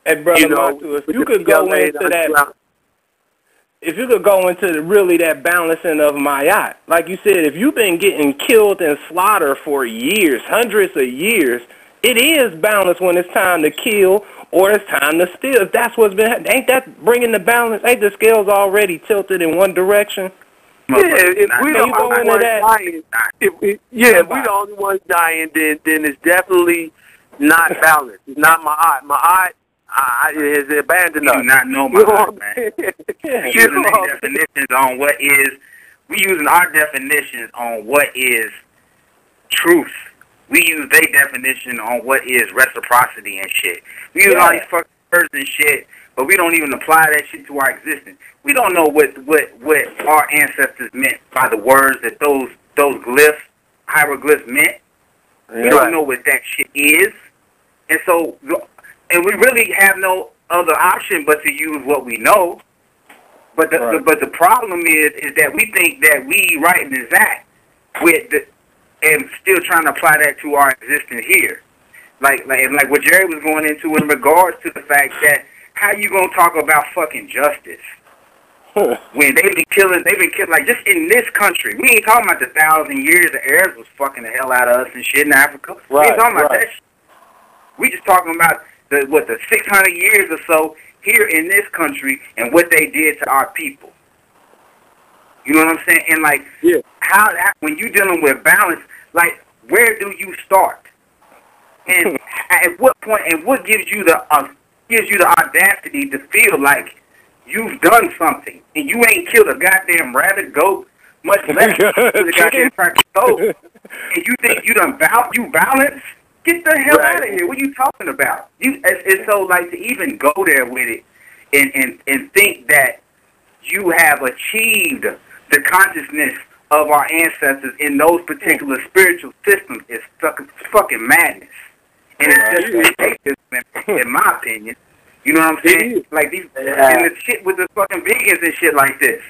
And Brother Montu, if you could go into that, if you could go into really that balancing of Mayat, like you said, if you've been getting killed and slaughtered for years, hundreds of years, it is balanced when it's time to kill or it's time to steal. If that's what's been, ain't that bringing the balance? Ain't the scales already tilted in one direction?
Yeah, if we're the only ones dying, if we the only ones dying, then it's definitely not balanced. It's not my eye. My eye has abandoned us.
You do not know my eye, man. You need definitions on what is we using our definitions on what is truth. We use their definition on what is reciprocity and shit. We use all these fucking words and shit, but we don't even apply that shit to our existence. We don't know what our ancestors meant by the words that those glyphs, hieroglyphs meant. We don't know what that shit is. And so, and we really have no other option but to use what we know. But the problem is that we think that we right and exact with and still trying to apply that to our existence here. Like what Jerry was going into in regards to the fact that how you gonna talk about fucking justice when they've been killing like just in this country. We ain't talking about the 1,000 years the Arabs was fucking the hell out of us and shit in Africa. We ain't talking about that shit. We just talking about the 600 years or so here in this country and what they did to our people. You know what I'm saying? And like how when you dealing with balance, like where do you start? And at what point? And what gives you the audacity to feel like you've done something and you ain't killed a goddamn rabbit, goat, much less the goddamn goat, and you think you balance? Get the hell out of here! What are you talking about? It's so like to even go there with it and think that you have achieved the consciousness of our ancestors in those particular spiritual systems is fucking madness. And it's just escapism, in my opinion. You know what I'm saying? Like these and the shit with the fucking vegans and shit like this.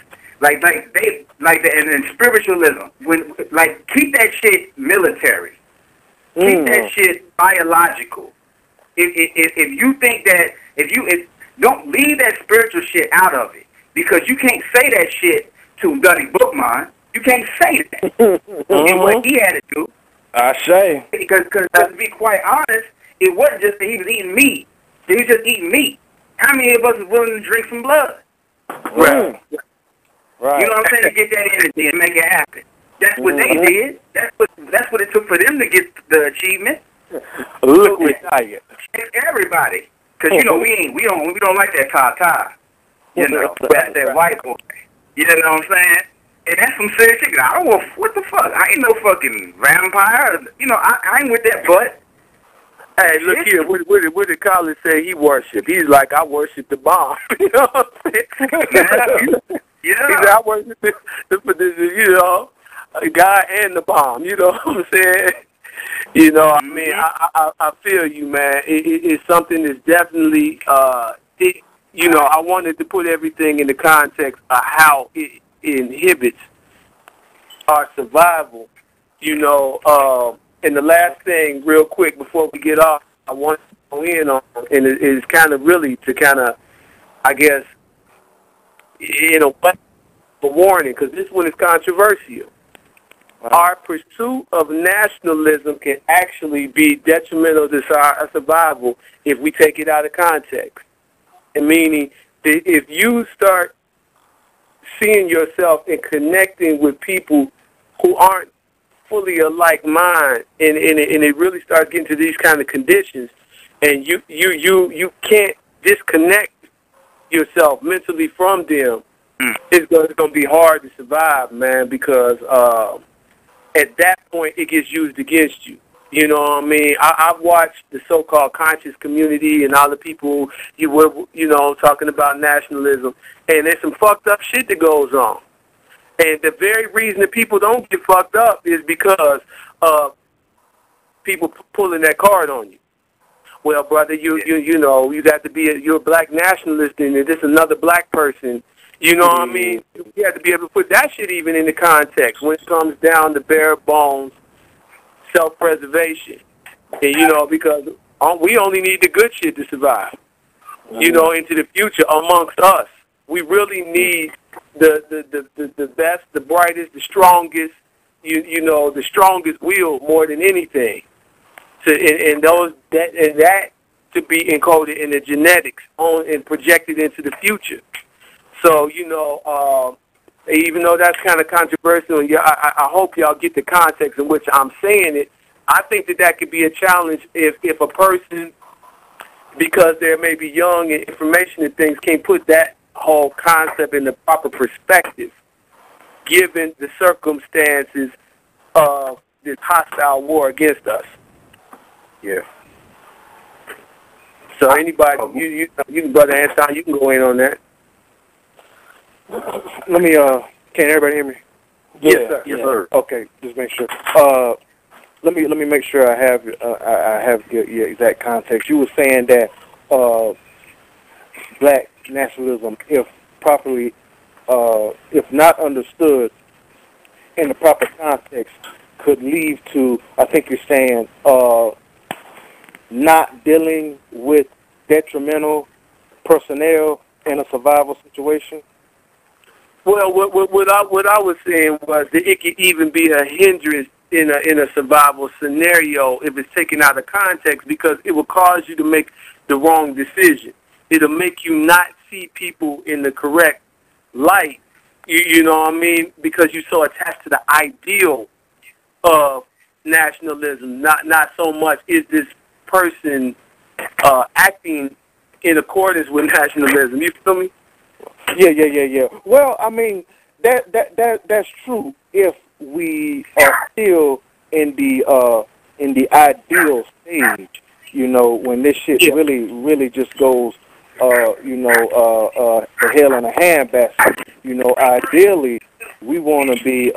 And then spiritualism. When like keep that shit military. Keep that shit biological. If you think that don't leave that spiritual shit out of it because you can't say that shit to Gunny Bookman. You can't say that. And what he had to do.
I say.
Because to be quite honest, it wasn't just that he was eating meat. He was just eating meat. How many of us is willing to drink some blood?
Right.
You know what I'm saying? To get that energy and make it happen. That's what they did. That's what it took for them to get the achievement.
Look at you.
Everybody. Because, you know, we don't like that ta-ta. You know, that white boy. You know what I'm saying? And that's some serious shit. I don't want, what the fuck? I ain't no fucking vampire. You know, I ain't with that butt.
Hey, look here. What did Colin say he worship? He's like, I worship the bomb. You know what I'm saying? He said, I worship you know, God and the bomb. You know what I'm saying? You know, I mean, I feel you, man. It's something that's definitely, you know, I wanted to put everything in the context of how it inhibits our survival, you know. And the last thing, real quick, before we get off, I want to go in on, and it is kind of really to kind of, I guess, in a way, a warning, because this one is controversial. Our pursuit of nationalism can actually be detrimental to our survival if we take it out of context. And meaning, if you start seeing yourself and connecting with people who aren't fully alike mind, and it really starts getting to these kind of conditions, and you can't disconnect yourself mentally from them, it's going to be hard to survive, man, because at that point it gets used against you. You know what I mean? I've watched the so-called conscious community and all the people you know, talking about nationalism, and there's some fucked up shit that goes on. And the very reason that people don't get fucked up is because of people pulling that card on you. Well, brother, you know, you got to be you're a black nationalist, and this another black person. You know what I mean? You have to be able to put that shit even in the context when it comes down to bare bones self-preservation. And, you know, because we only need the good shit to survive, you know, into the future amongst us. We really need the best, the brightest, the strongest, you know, the strongest will more than anything. And that to be encoded in the genetics and projected into the future. So, you know, even though that's kind of controversial, and I hope y'all get the context in which I'm saying it. I think that could be a challenge if a person, because they may be young and information and things, can't put that whole concept in the proper perspective. given the circumstances of this hostile war against us.
Yeah.
So anybody, you can, Brother Anton, you can go in on that.
Let me, can everybody hear me?
Yes, sir.
Yes, sir. Okay, just make sure. Let me make sure I have your exact context. You were saying that black nationalism, if properly, if not understood in the proper context, could lead to, I think you're saying, not dealing with detrimental personnel in a survival situation?
Well, what I was saying was that it could even be a hindrance in a survival scenario if it's taken out of context, because it will cause you to make the wrong decision. It'll make you not see people in the correct light. You know what I mean? Because you're so attached to the ideal of nationalism. Not so much is this person acting in accordance with nationalism. You feel me?
Yeah. Well, I mean, that's true if we are still in the ideal stage. You know, when this shit really just goes, the hell in a handbasket. You know, ideally, we want to be,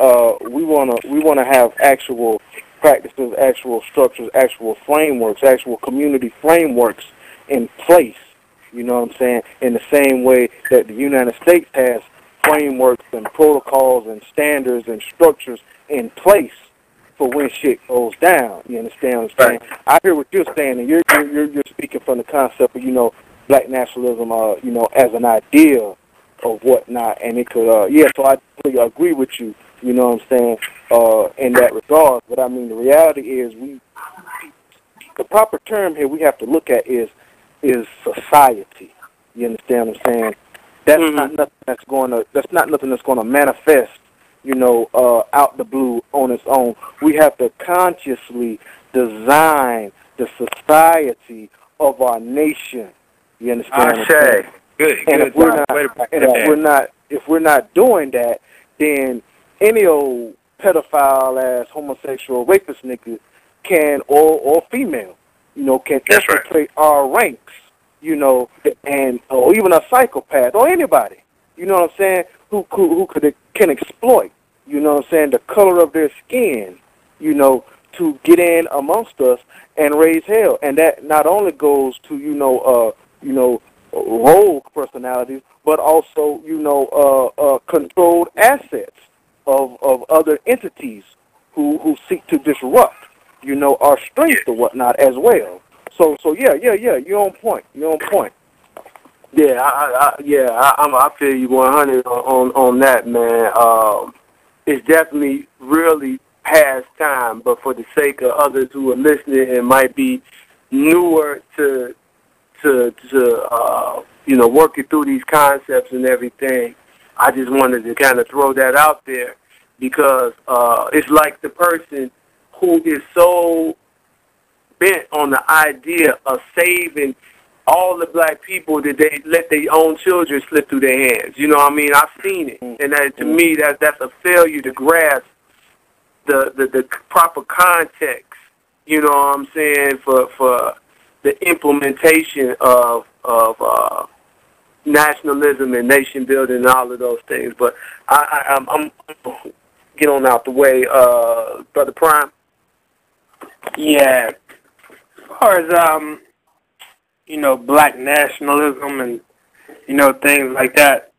we want to have actual practices, actual structures, actual frameworks, actual community frameworks in place. You know what I'm saying? In the same way that the United States has frameworks and protocols and standards and structures in place for when shit goes down. You understand what I'm saying?
Right.
I hear what you're saying, and you're speaking from the concept of, black nationalism, as an idea of whatnot, and it could, so I totally agree with you, you know what I'm saying, in that regard. But I mean, the reality is the proper term here we have to look at is society. You understand what I'm saying? That's not nothing that's nothing that's gonna manifest, out the blue on its own. We have to consciously design the society of our nation. You understand what I'm saying?
Good.
And if we're not doing that, then any old pedophile ass homosexual rapist nigga can or female, can infiltrate our ranks, and or even a psychopath or anybody, you know what I'm saying, who can exploit, the color of their skin, to get in amongst us and raise hell. And that not only goes to rogue personalities, but also controlled assets of other entities who seek to disrupt our strength or whatnot as well. So yeah, you're on point.
Yeah, I feel you 100 on that, man. It's definitely really past time, but for the sake of others who are listening and might be newer to working through these concepts and everything, I just wanted to kind of throw that out there, because it's like the person who is so bent on the idea of saving all the black people that they let their own children slip through their hands. You know what I mean? I've seen it. And to me, that's a failure to grasp the proper context, you know what I'm saying, for the implementation of nationalism and nation building and all of those things. But I'm get on out the way, Brother Prime.
Yeah. As far as black nationalism and things like that,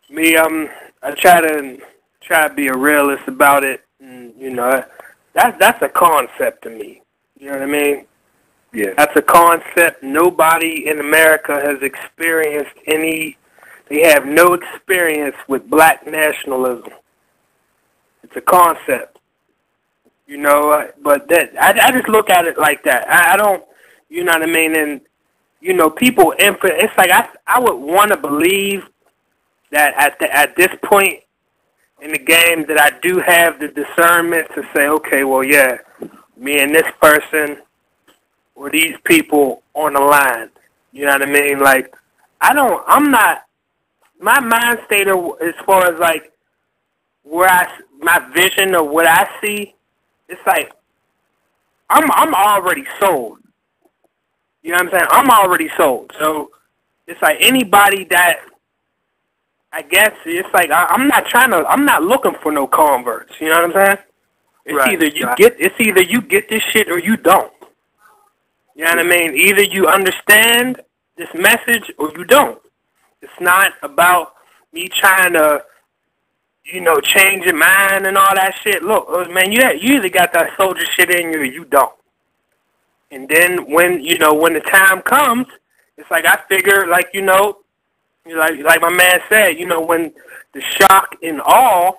me, I try to be a realist about it, and that's a concept to me. You know what I mean?
Yeah.
That's a concept. Nobody in America has experienced they have no experience with black nationalism. It's a concept. But that I just look at it like that. I don't, you know what I mean? And, people, it's like I would want to believe that at this point in the game that I do have the discernment to say, okay, well, yeah, me and this person or these people on the line. You know what I mean? Like, my mind state as far as, like, my vision of what I see, it's like I'm already sold. You know what I'm saying? I'm already sold. So it's like anybody that, I guess it's like I'm not looking for no converts. You know what I'm saying? It's either you get this shit or you don't. You know what I mean? Either you understand this message or you don't. It's not about me trying to, change your mind and all that shit. Look, man, you either got that soldier shit in you or you don't. And then when the time comes, it's like I figure, like, like my man said, when the shock and awe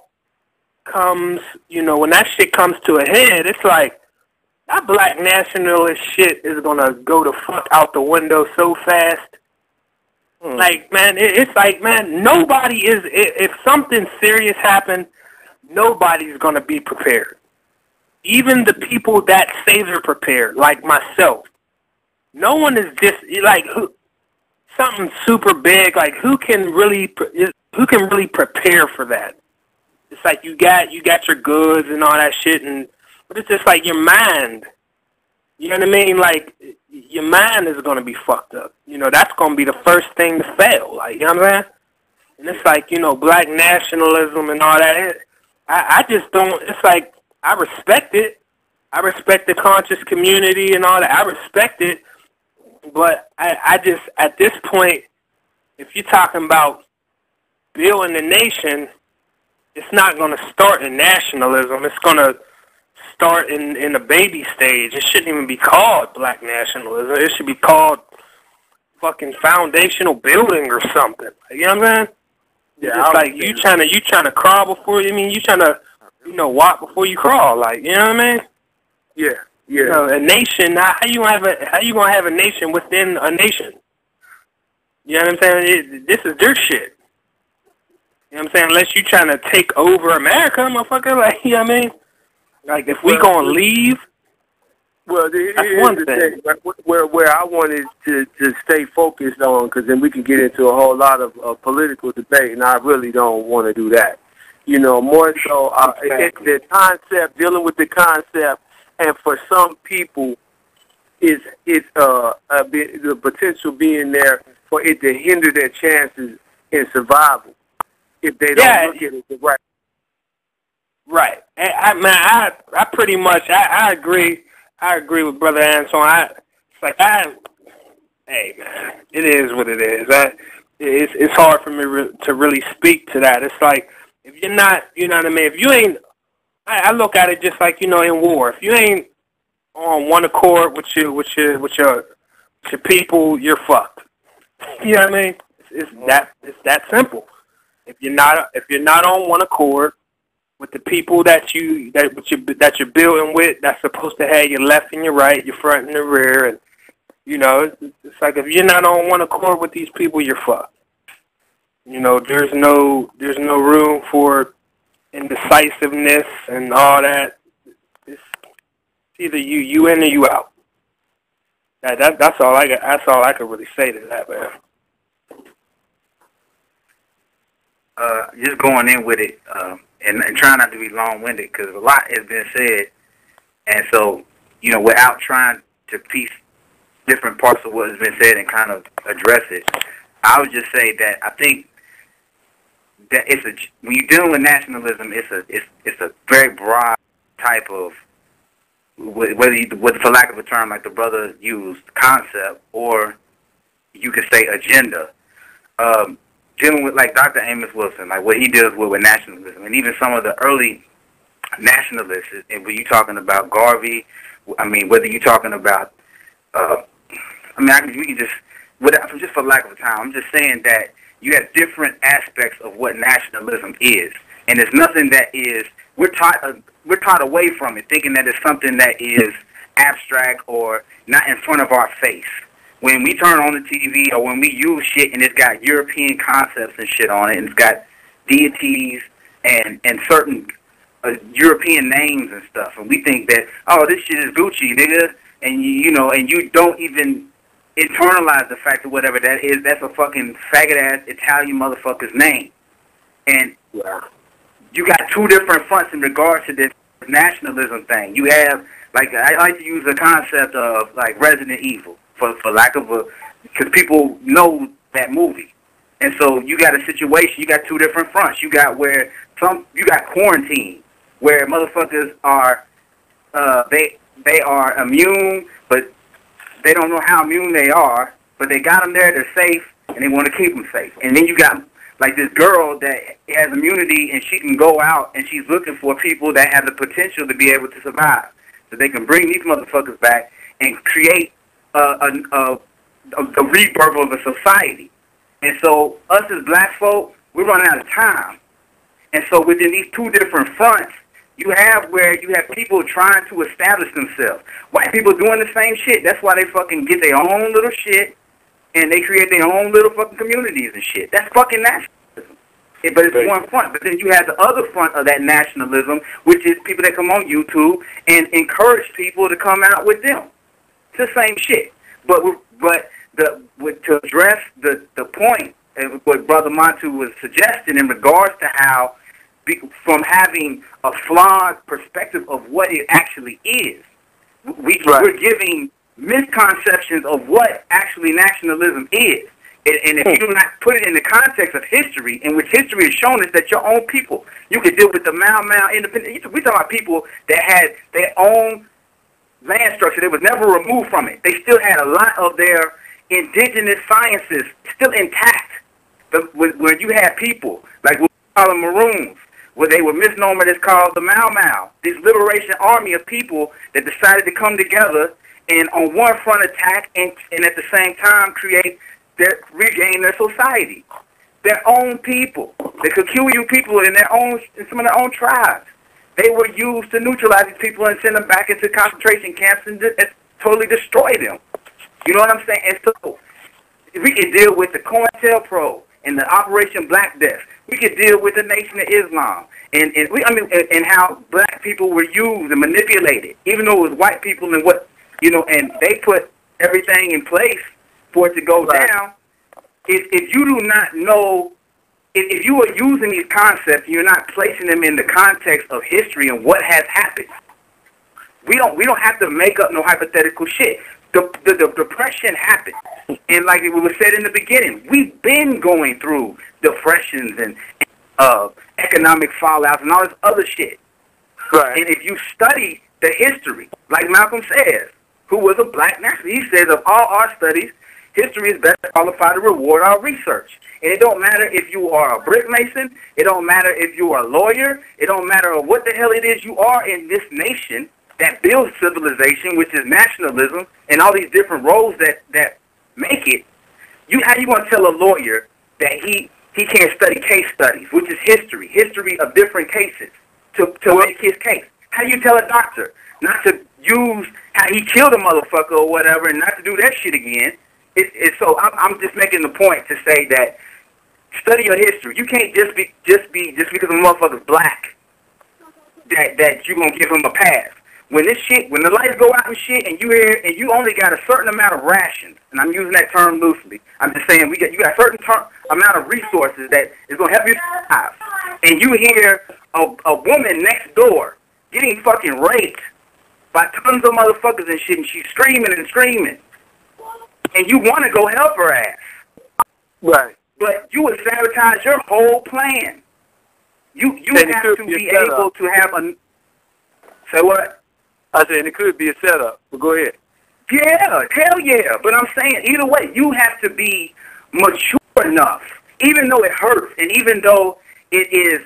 comes, when that shit comes to a head, it's like that black nationalist shit is gonna go the fuck out the window so fast. Like, man, it's like, man, nobody is. If something serious happens, nobody's gonna be prepared. Even the people that say they're prepared, like myself, no one is just like something super big. Like who can really prepare for that? It's like you got your goods and all that shit, but it's just like your mind. You know what I mean? Like your mind is gonna be fucked up. That's gonna be the first thing to fail. Like, you know what I'm saying? And it's like, black nationalism and all that. I just don't. It's like I respect it. I respect the conscious community and all that. I respect it. But I just, at this point, if you're talking about building a nation, it's not going to start in nationalism. It's going to start in a baby stage. It shouldn't even be called black nationalism. It should be called fucking foundational building or something. You know what I'm saying? Yeah, it's like you trying to crawl before you trying to walk before you crawl. Like, you know what I mean?
Yeah. Yeah.
A nation. How you gonna have a nation within a nation? You know what I'm saying? This is their shit. You know what I'm saying? Unless you trying to take over America, motherfucker. Like, you know what I mean? Like, if we gonna leave,
well,
that's one thing.
Where I wanted to stay focused on, because then we can get into a whole lot of political debate, and I really don't want to do that. More so the concept, dealing with the concept, and for some people, it's the potential being there for it to hinder their chances in survival if they don't look at it the right.
Right. I pretty much I agree. I agree with Brother Anton. Hey man, it is what it is. It's hard for me to really speak to that. It's like if you're not, you know what I mean. If you ain't, I look at it just like in war. If you ain't on one accord with your people, you're fucked. You know what I mean? It's that simple. If you're not on one accord with the people that you're building with, that's supposed to have your left and your right, your front and the rear, and it's like if you're not on one accord with these people, you're fucked. There's no room for indecisiveness and all that. It's either you in or you out. That's all I got. That's all I could really say to that, man.
Just going in with it, and trying not to be long-winded, because a lot has been said, and so without trying to piece different parts of what has been said and kind of address it, I would just say that I think that when you're dealing with nationalism, it's a very broad type of, whether for lack of a term like the brother used, concept, or you could say agenda. Dealing with like Dr. Amos Wilson, like what he deals with nationalism, and even some of the early nationalists, and when you're talking about Garvey, whether you're talking about, we can just for lack of time, I'm just saying that you have different aspects of what nationalism is, and it's nothing that is, we're taught away from it, thinking that it's something that is abstract or not in front of our face. When we turn on the TV or when we use shit and it's got European concepts and shit on it, and it's got deities and certain European names and stuff, and we think that, oh, this shit is Gucci, nigga, and you don't even internalize the fact that whatever that is, that's a fucking faggot ass Italian motherfucker's name, and you got two different fronts in regards to this nationalism thing. You have, like, I like to use the concept of, like, Resident Evil, for lack of a, because people know that movie. And so you got a situation, you got two different fronts. You got where you got quarantine, where motherfuckers are, they are immune, but they don't know how immune they are, but they got them there, they're safe, and they want to keep them safe. And then you got, like, this girl that has immunity, and she can go out, and she's looking for people that have the potential to be able to survive. So they can bring these motherfuckers back and create a rebirth of a society. And so us as black folk, we're running out of time. And so within these two different fronts, you have where you have people trying to establish themselves. White people doing the same shit. That's why they fucking get their own little shit, and they create their own little fucking communities and shit. That's fucking nationalism. But it's one front. But then you have the other front of that nationalism, which is people that come on YouTube and encourage people to come out with them. It's the same shit. But to address the point, and what Brother Montu was suggesting in regards to how, from having a flawed perspective of what it actually is, we're giving misconceptions of what actually nationalism is. And if you do not put it in the context of history, in which history has shown us that your own people, you could deal with the Mau independent. We're talking about people that had their own land structure. They was never removed from it. They still had a lot of their indigenous sciences still intact. Where you had people, like we call them Maroons, where they were misnomered as called the Mau, this liberation army of people that decided to come together and on one front attack and at the same time regain their society. Their own people, the Kikuyu people in some of their own tribes, they were used to neutralize these people and send them back into concentration camps and totally destroy them. You know what I'm saying? And so we can deal with the COINTELPRO and the Operation Black Death. We could deal with the Nation of Islam and how black people were used and manipulated, even though it was white people and and they put everything in place for it to go down. If you do not know, if you are using these concepts, you're not placing them in the context of history and what has happened. We don't have to make up no hypothetical shit. The depression happened, and like it was said in the beginning, we've been going through depressions and economic fallouts and all this other shit. Right. And if you study the history, like Malcolm says, who was a black nationalist, he says of all our studies, history is best qualified to reward our research. And it don't matter if you are a brick mason, it don't matter if you are a lawyer, it don't matter what the hell it is you are in this nation that builds civilization, which is nationalism, and all these different roles that make it. How you going to tell a lawyer that he can't study case studies, which is history of different cases, to make his case? How do you tell a doctor not to use how he killed a motherfucker or whatever and not to do that shit again? So I'm just making the point to say that study your history. You can't just because a motherfucker's black that you're gonna give him a pass. When the lights go out and shit, and you only got a certain amount of rations, and I'm using that term loosely. I'm just saying you got a certain amount of resources that is gonna help you survive, and you hear a woman next door getting fucking raped by tons of motherfuckers and shit, and she's screaming and screaming, and you want to go help her ass, right? But you would sabotage your whole plan. You have to be able to have a. Say what?
I said it could be a setup, but go ahead.
Yeah, hell yeah. But I'm saying either way, you have to be mature enough, even though it hurts, and even though it is.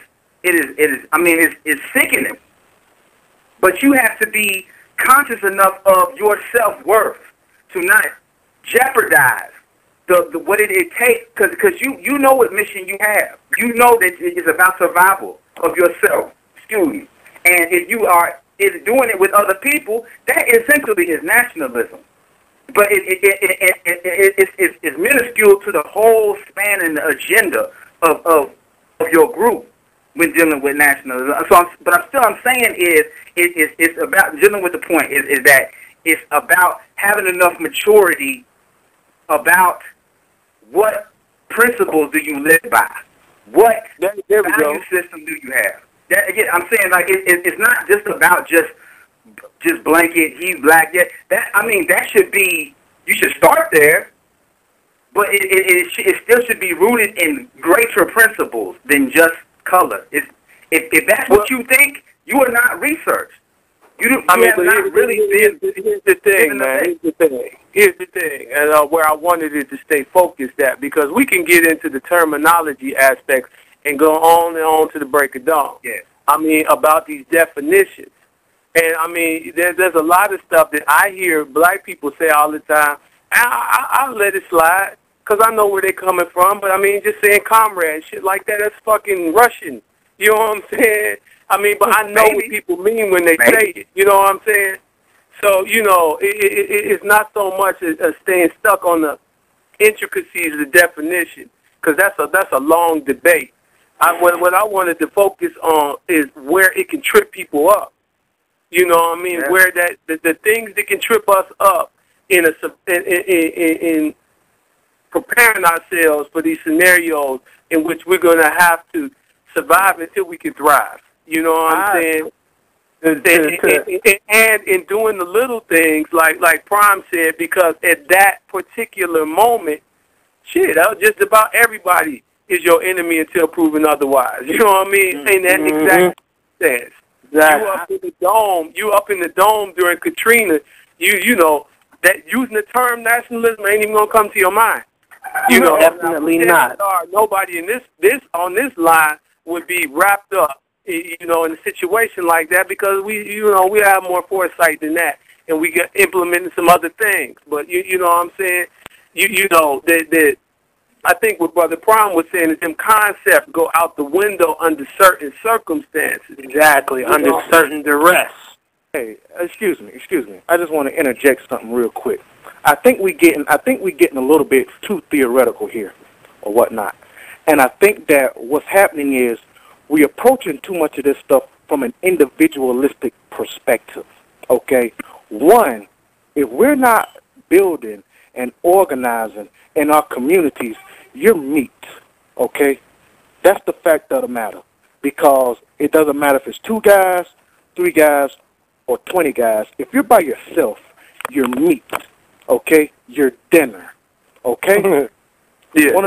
I mean, it's sickening. But you have to be conscious enough of your self-worth to not jeopardize what it takes, because you know what mission you have. You know that it's about survival of yourself. Excuse me. And if you are doing it with other people, that essentially is nationalism. But it's minuscule to the whole span and the agenda of your group when dealing with nationalism. So, I'm saying it's about dealing with the point is that it's about having enough maturity about what principles do you live by, what value system do you have. That, again, I'm saying like it's not just about just blanket. He's black. Yeah, that should be. You should start there, but it still should be rooted in greater principles than just color. If that's what you think, you are not researched. Here's the thing, man. Here's the thing, and
where I wanted it to stay focused at, because we can get into the terminology aspects and go on and on to the break of dawn.
Yeah.
I mean, about these definitions. And, I mean, there's a lot of stuff that I hear black people say all the time. I'll let it slide because I know where they're coming from. But, I mean, just saying comrade, shit like that, that's fucking Russian. You know what I'm saying? I mean, but I know what people mean when they say it. You know what I'm saying? So, you know, it's not so much as staying stuck on the intricacies of the definition, because that's a long debate. What I wanted to focus on is where it can trip people up. You know what I mean? Yeah. Where the things that can trip us up in preparing ourselves for these scenarios in which we're going to have to survive until we can thrive. You know what I'm saying? And in doing the little things, like Prime said, because at that particular moment, shit, just about everybody is your enemy until proven otherwise. You know what I mean? In that exact sense. Exactly. You up in the dome during Katrina, you know, that using the term nationalism ain't even gonna come to your mind. You know,
definitely not.
Nobody in on this line would be wrapped up, you know, in a situation like that, because we have more foresight than that, and we get implementing some other things. But you know what I'm saying? You know that I think what Brother Prime was saying is them concepts go out the window under certain circumstances.
Exactly, under certain duress.
Hey, excuse me. I just want to interject something real quick. I think we getting a little bit too theoretical here, or whatnot. And I think that what's happening is we're approaching too much of this stuff from an individualistic perspective. Okay, one, if we're not building and organizing in our communities, you're meat, okay? That's the fact of the matter, because it doesn't matter if it's 2 guys, 3 guys, or 20 guys. If you're by yourself, you're meat, okay? You're dinner, okay? Yeah. One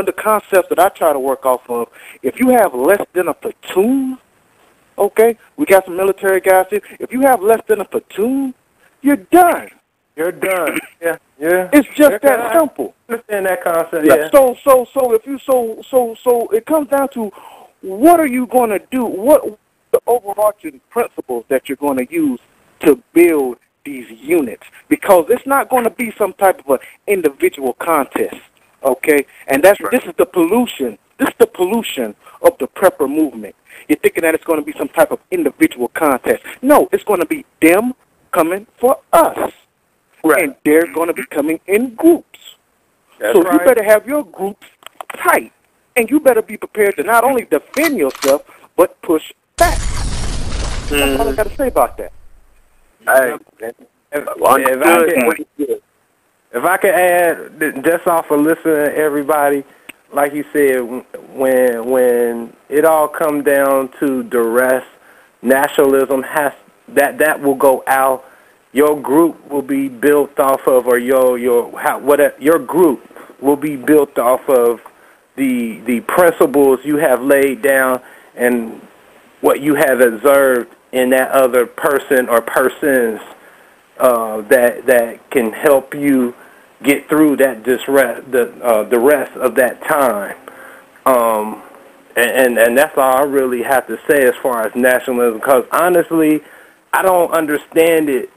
of the concepts that I try to work off of, if you have less than a platoon, okay? We got some military guys here. If you have less than a platoon, you're done.
You're done. Yeah.
It's just that simple.
I understand that concept. Yeah.
So it comes down to what are you going to do? What the overarching principles that you're going to use to build these units? Because it's not going to be some type of an individual contest, okay? And this is the pollution. This is the pollution of the prepper movement. You're thinking that it's going to be some type of individual contest. No, it's going to be them coming for us. Right. And they're going to be coming in groups. So you better have your groups tight. And you better be prepared to not only defend yourself, but push back. That's all I got to say about that.
If I could add, just off of listening to everybody, like you said, when it all comes down to duress, nationalism that will go out. Your group will be built off of, or your group will be built off of the principles you have laid down and what you have observed in that other person or persons that can help you get through that the rest of that time. And that's all I really have to say as far as nationalism, because honestly, I don't understand it.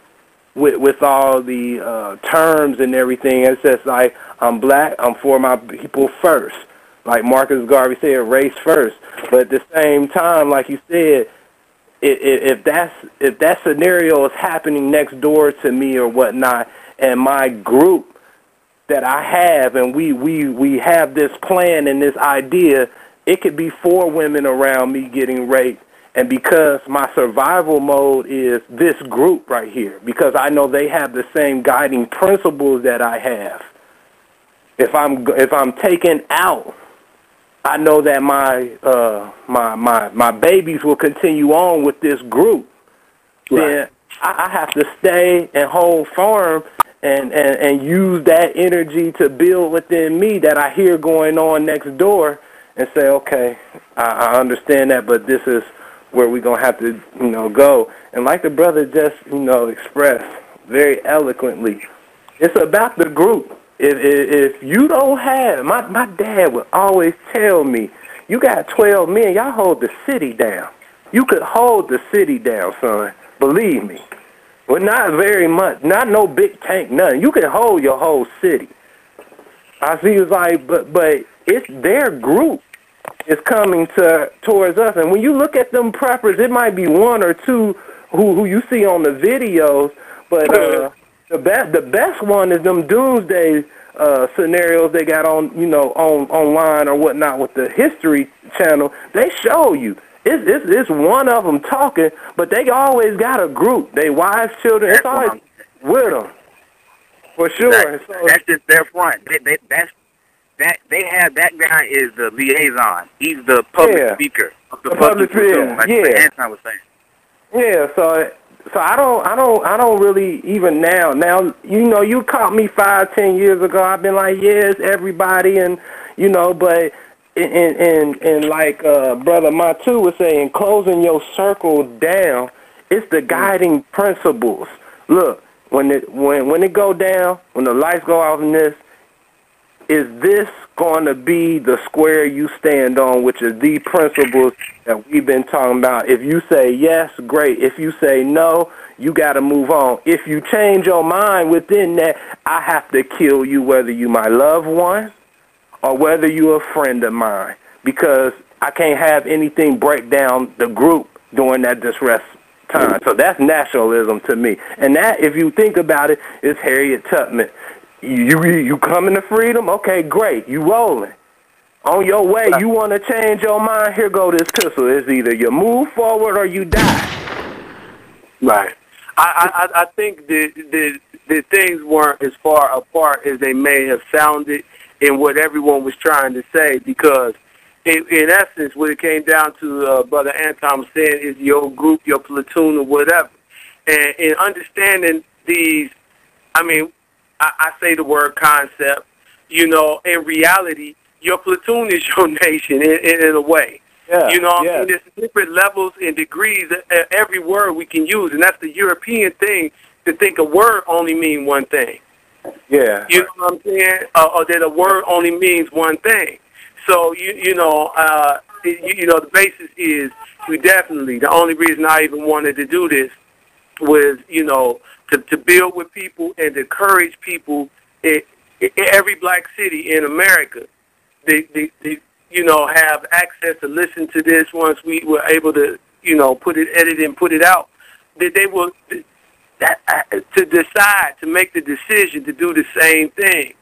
With all the terms and everything, it's just like, I'm black, I'm for my people first. Like Marcus Garvey said, race first. But at the same time, like you said, if that scenario is happening next door to me or whatnot, and my group that I have, and we have this plan and this idea, it could be 4 women around me getting raped. And because my survival mode is this group right here, because I know they have the same guiding principles that I have. If I'm taken out I know that my babies will continue on with this group, then I have to stay and hold firm and use that energy to build within me that I hear going on next door and say, okay, I understand that, but this is where we're going to have to, go. And like the brother just, expressed very eloquently, it's about the group. If you don't have, my dad would always tell me, you got 12 men, y'all hold the city down. You could hold the city down, son. Believe me. Well, not very much. Not no big tank, nothing. You can hold your whole city. I see it's like, but it's their group is coming towards us. And when you look at them preppers, it might be one or two who you see on the videos, but the best one is them doomsday scenarios they got on, online or whatnot with the History Channel. They show you. It's one of them talking, but they always got a group. They wise children. It's always with them, for sure.
So, that's just their front. They have that guy is the liaison. He's the public speaker of the public platoon, like Anton was saying.
Yeah. So I don't really even now. Now you caught me 5-10 years ago. I've been like, yes, everybody, and but. And like Brother Montu was saying, closing your circle down, it's the guiding principles. Look, when it go down, when the lights go off in this, is this going to be the square you stand on, which is the principles that we've been talking about? If you say yes, great. If you say no, you got to move on. If you change your mind within that, I have to kill you, whether you my loved one or whether you're a friend of mine, because I can't have anything break down the group during that distress time. So that's nationalism to me. And that, if you think about it, is Harriet Tubman. You coming to freedom? Okay, great. You rolling. On your way, you want to change your mind? Here go this pistol. It's either you move forward or you die.
Right. I think the things weren't as far apart as they may have sounded in what everyone was trying to say, because in essence, what it came down to, Brother Anton was saying, is your group, your platoon, or whatever. And in understanding these, I say the word concept, in reality, your platoon is your nation in a way. Yeah, there's different levels and degrees of every word we can use, and that's the European thing, to think a word only mean one thing.
Yeah.
You know what I'm saying? Or that a word only means one thing. So, the basis is we definitely, the only reason I even wanted to do this was, to build with people and to encourage people in every black city in America. They have access to listen to this once we were able to, edit and put it out. That they will... to decide, to make the decision to do the same thing,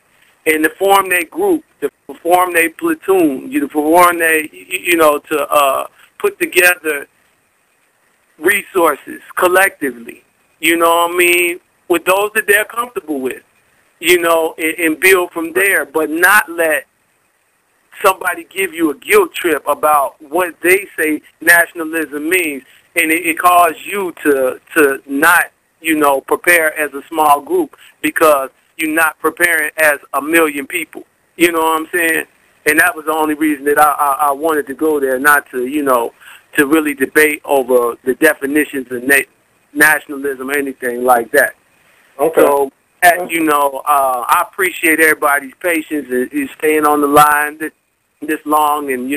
and to form their group, to form their platoon, to form their, to put together resources collectively, with those that they're comfortable with, and build from there, but not let somebody give you a guilt trip about what they say nationalism means, and it caused you to not prepare as a small group, because you're not preparing as a million people. You know what I'm saying? And that was the only reason that I wanted to go there, not to, to really debate over the definitions of nationalism or anything like that.
Okay.
So, I appreciate everybody's patience and staying on the line this long and,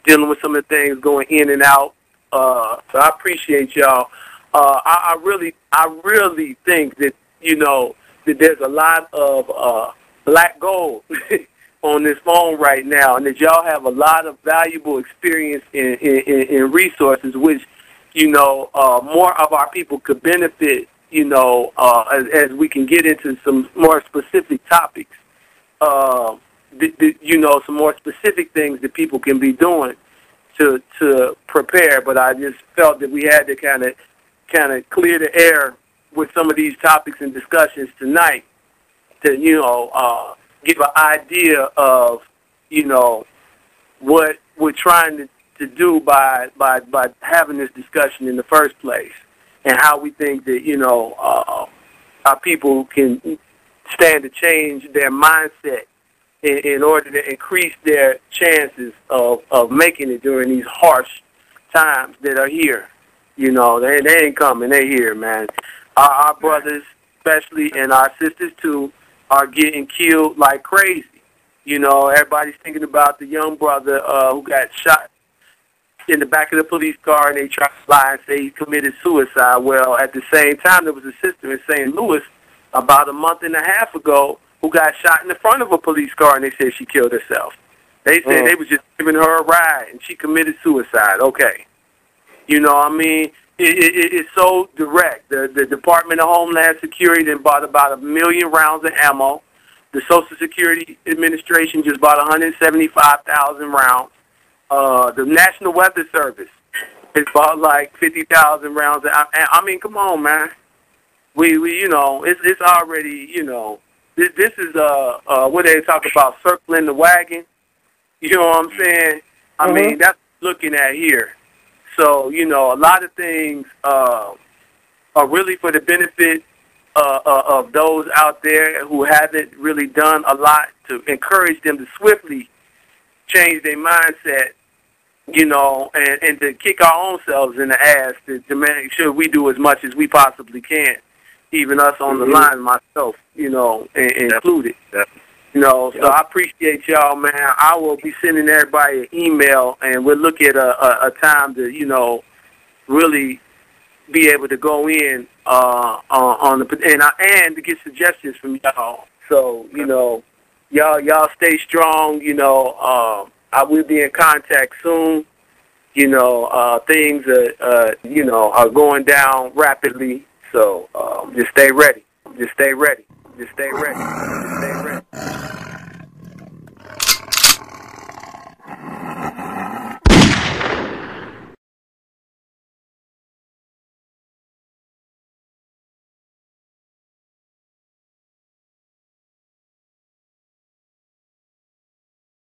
dealing with some of the things going in and out. So I appreciate y'all. I really think that, that there's a lot of black gold on this phone right now, and that y'all have a lot of valuable experience in resources, which, more of our people could benefit, as we can get into some more specific topics, some more specific things that people can be doing to prepare. But I just felt that we had to kind of clear the air with some of these topics and discussions tonight to, give an idea of, what we're trying to do by having this discussion in the first place, and how we think that, you know, our people can stand to change their mindset in order to increase their chances of making it during these harsh times that are here. You know, they ain't coming, they here, man. Our brothers, especially, and our sisters too, are getting killed like crazy. You know, everybody's thinking about the young brother who got shot in the back of the police car, and they tried to lie and say he committed suicide. Well, at the same time, there was a sister in St. Louis about a month and a half ago who got shot in the front of a police car, and they said she killed herself. They said they was just giving her a ride, and she committed suicide. Okay. You know, I mean, it's so direct. The Department of Homeland Security then bought about 1 million rounds of ammo. The Social Security Administration just bought 175,000 rounds. The National Weather Service has bought like 50,000 rounds. I mean, come on, man. We you know, it's already, you know, this is what they talk about, circling the wagon. You know what I'm saying? I mean, that's what we're looking at here. So, you know, a lot of things are really for the benefit of those out there who haven't really done a lot to encourage them to swiftly change their mindset, you know, and to kick our own selves in the ass to make sure we do as much as we possibly can, even us on the line, myself, you know, included. You know, so I appreciate y'all, man. I will be sending everybody an email, and we'll look at a time to, you know, really be able to go in on the and to get suggestions from y'all. So, you know, y'all stay strong. You know, I will be in contact soon. You know, things you know, are going down rapidly. So just stay ready. Just stay ready. Just stay ready. Just stay ready.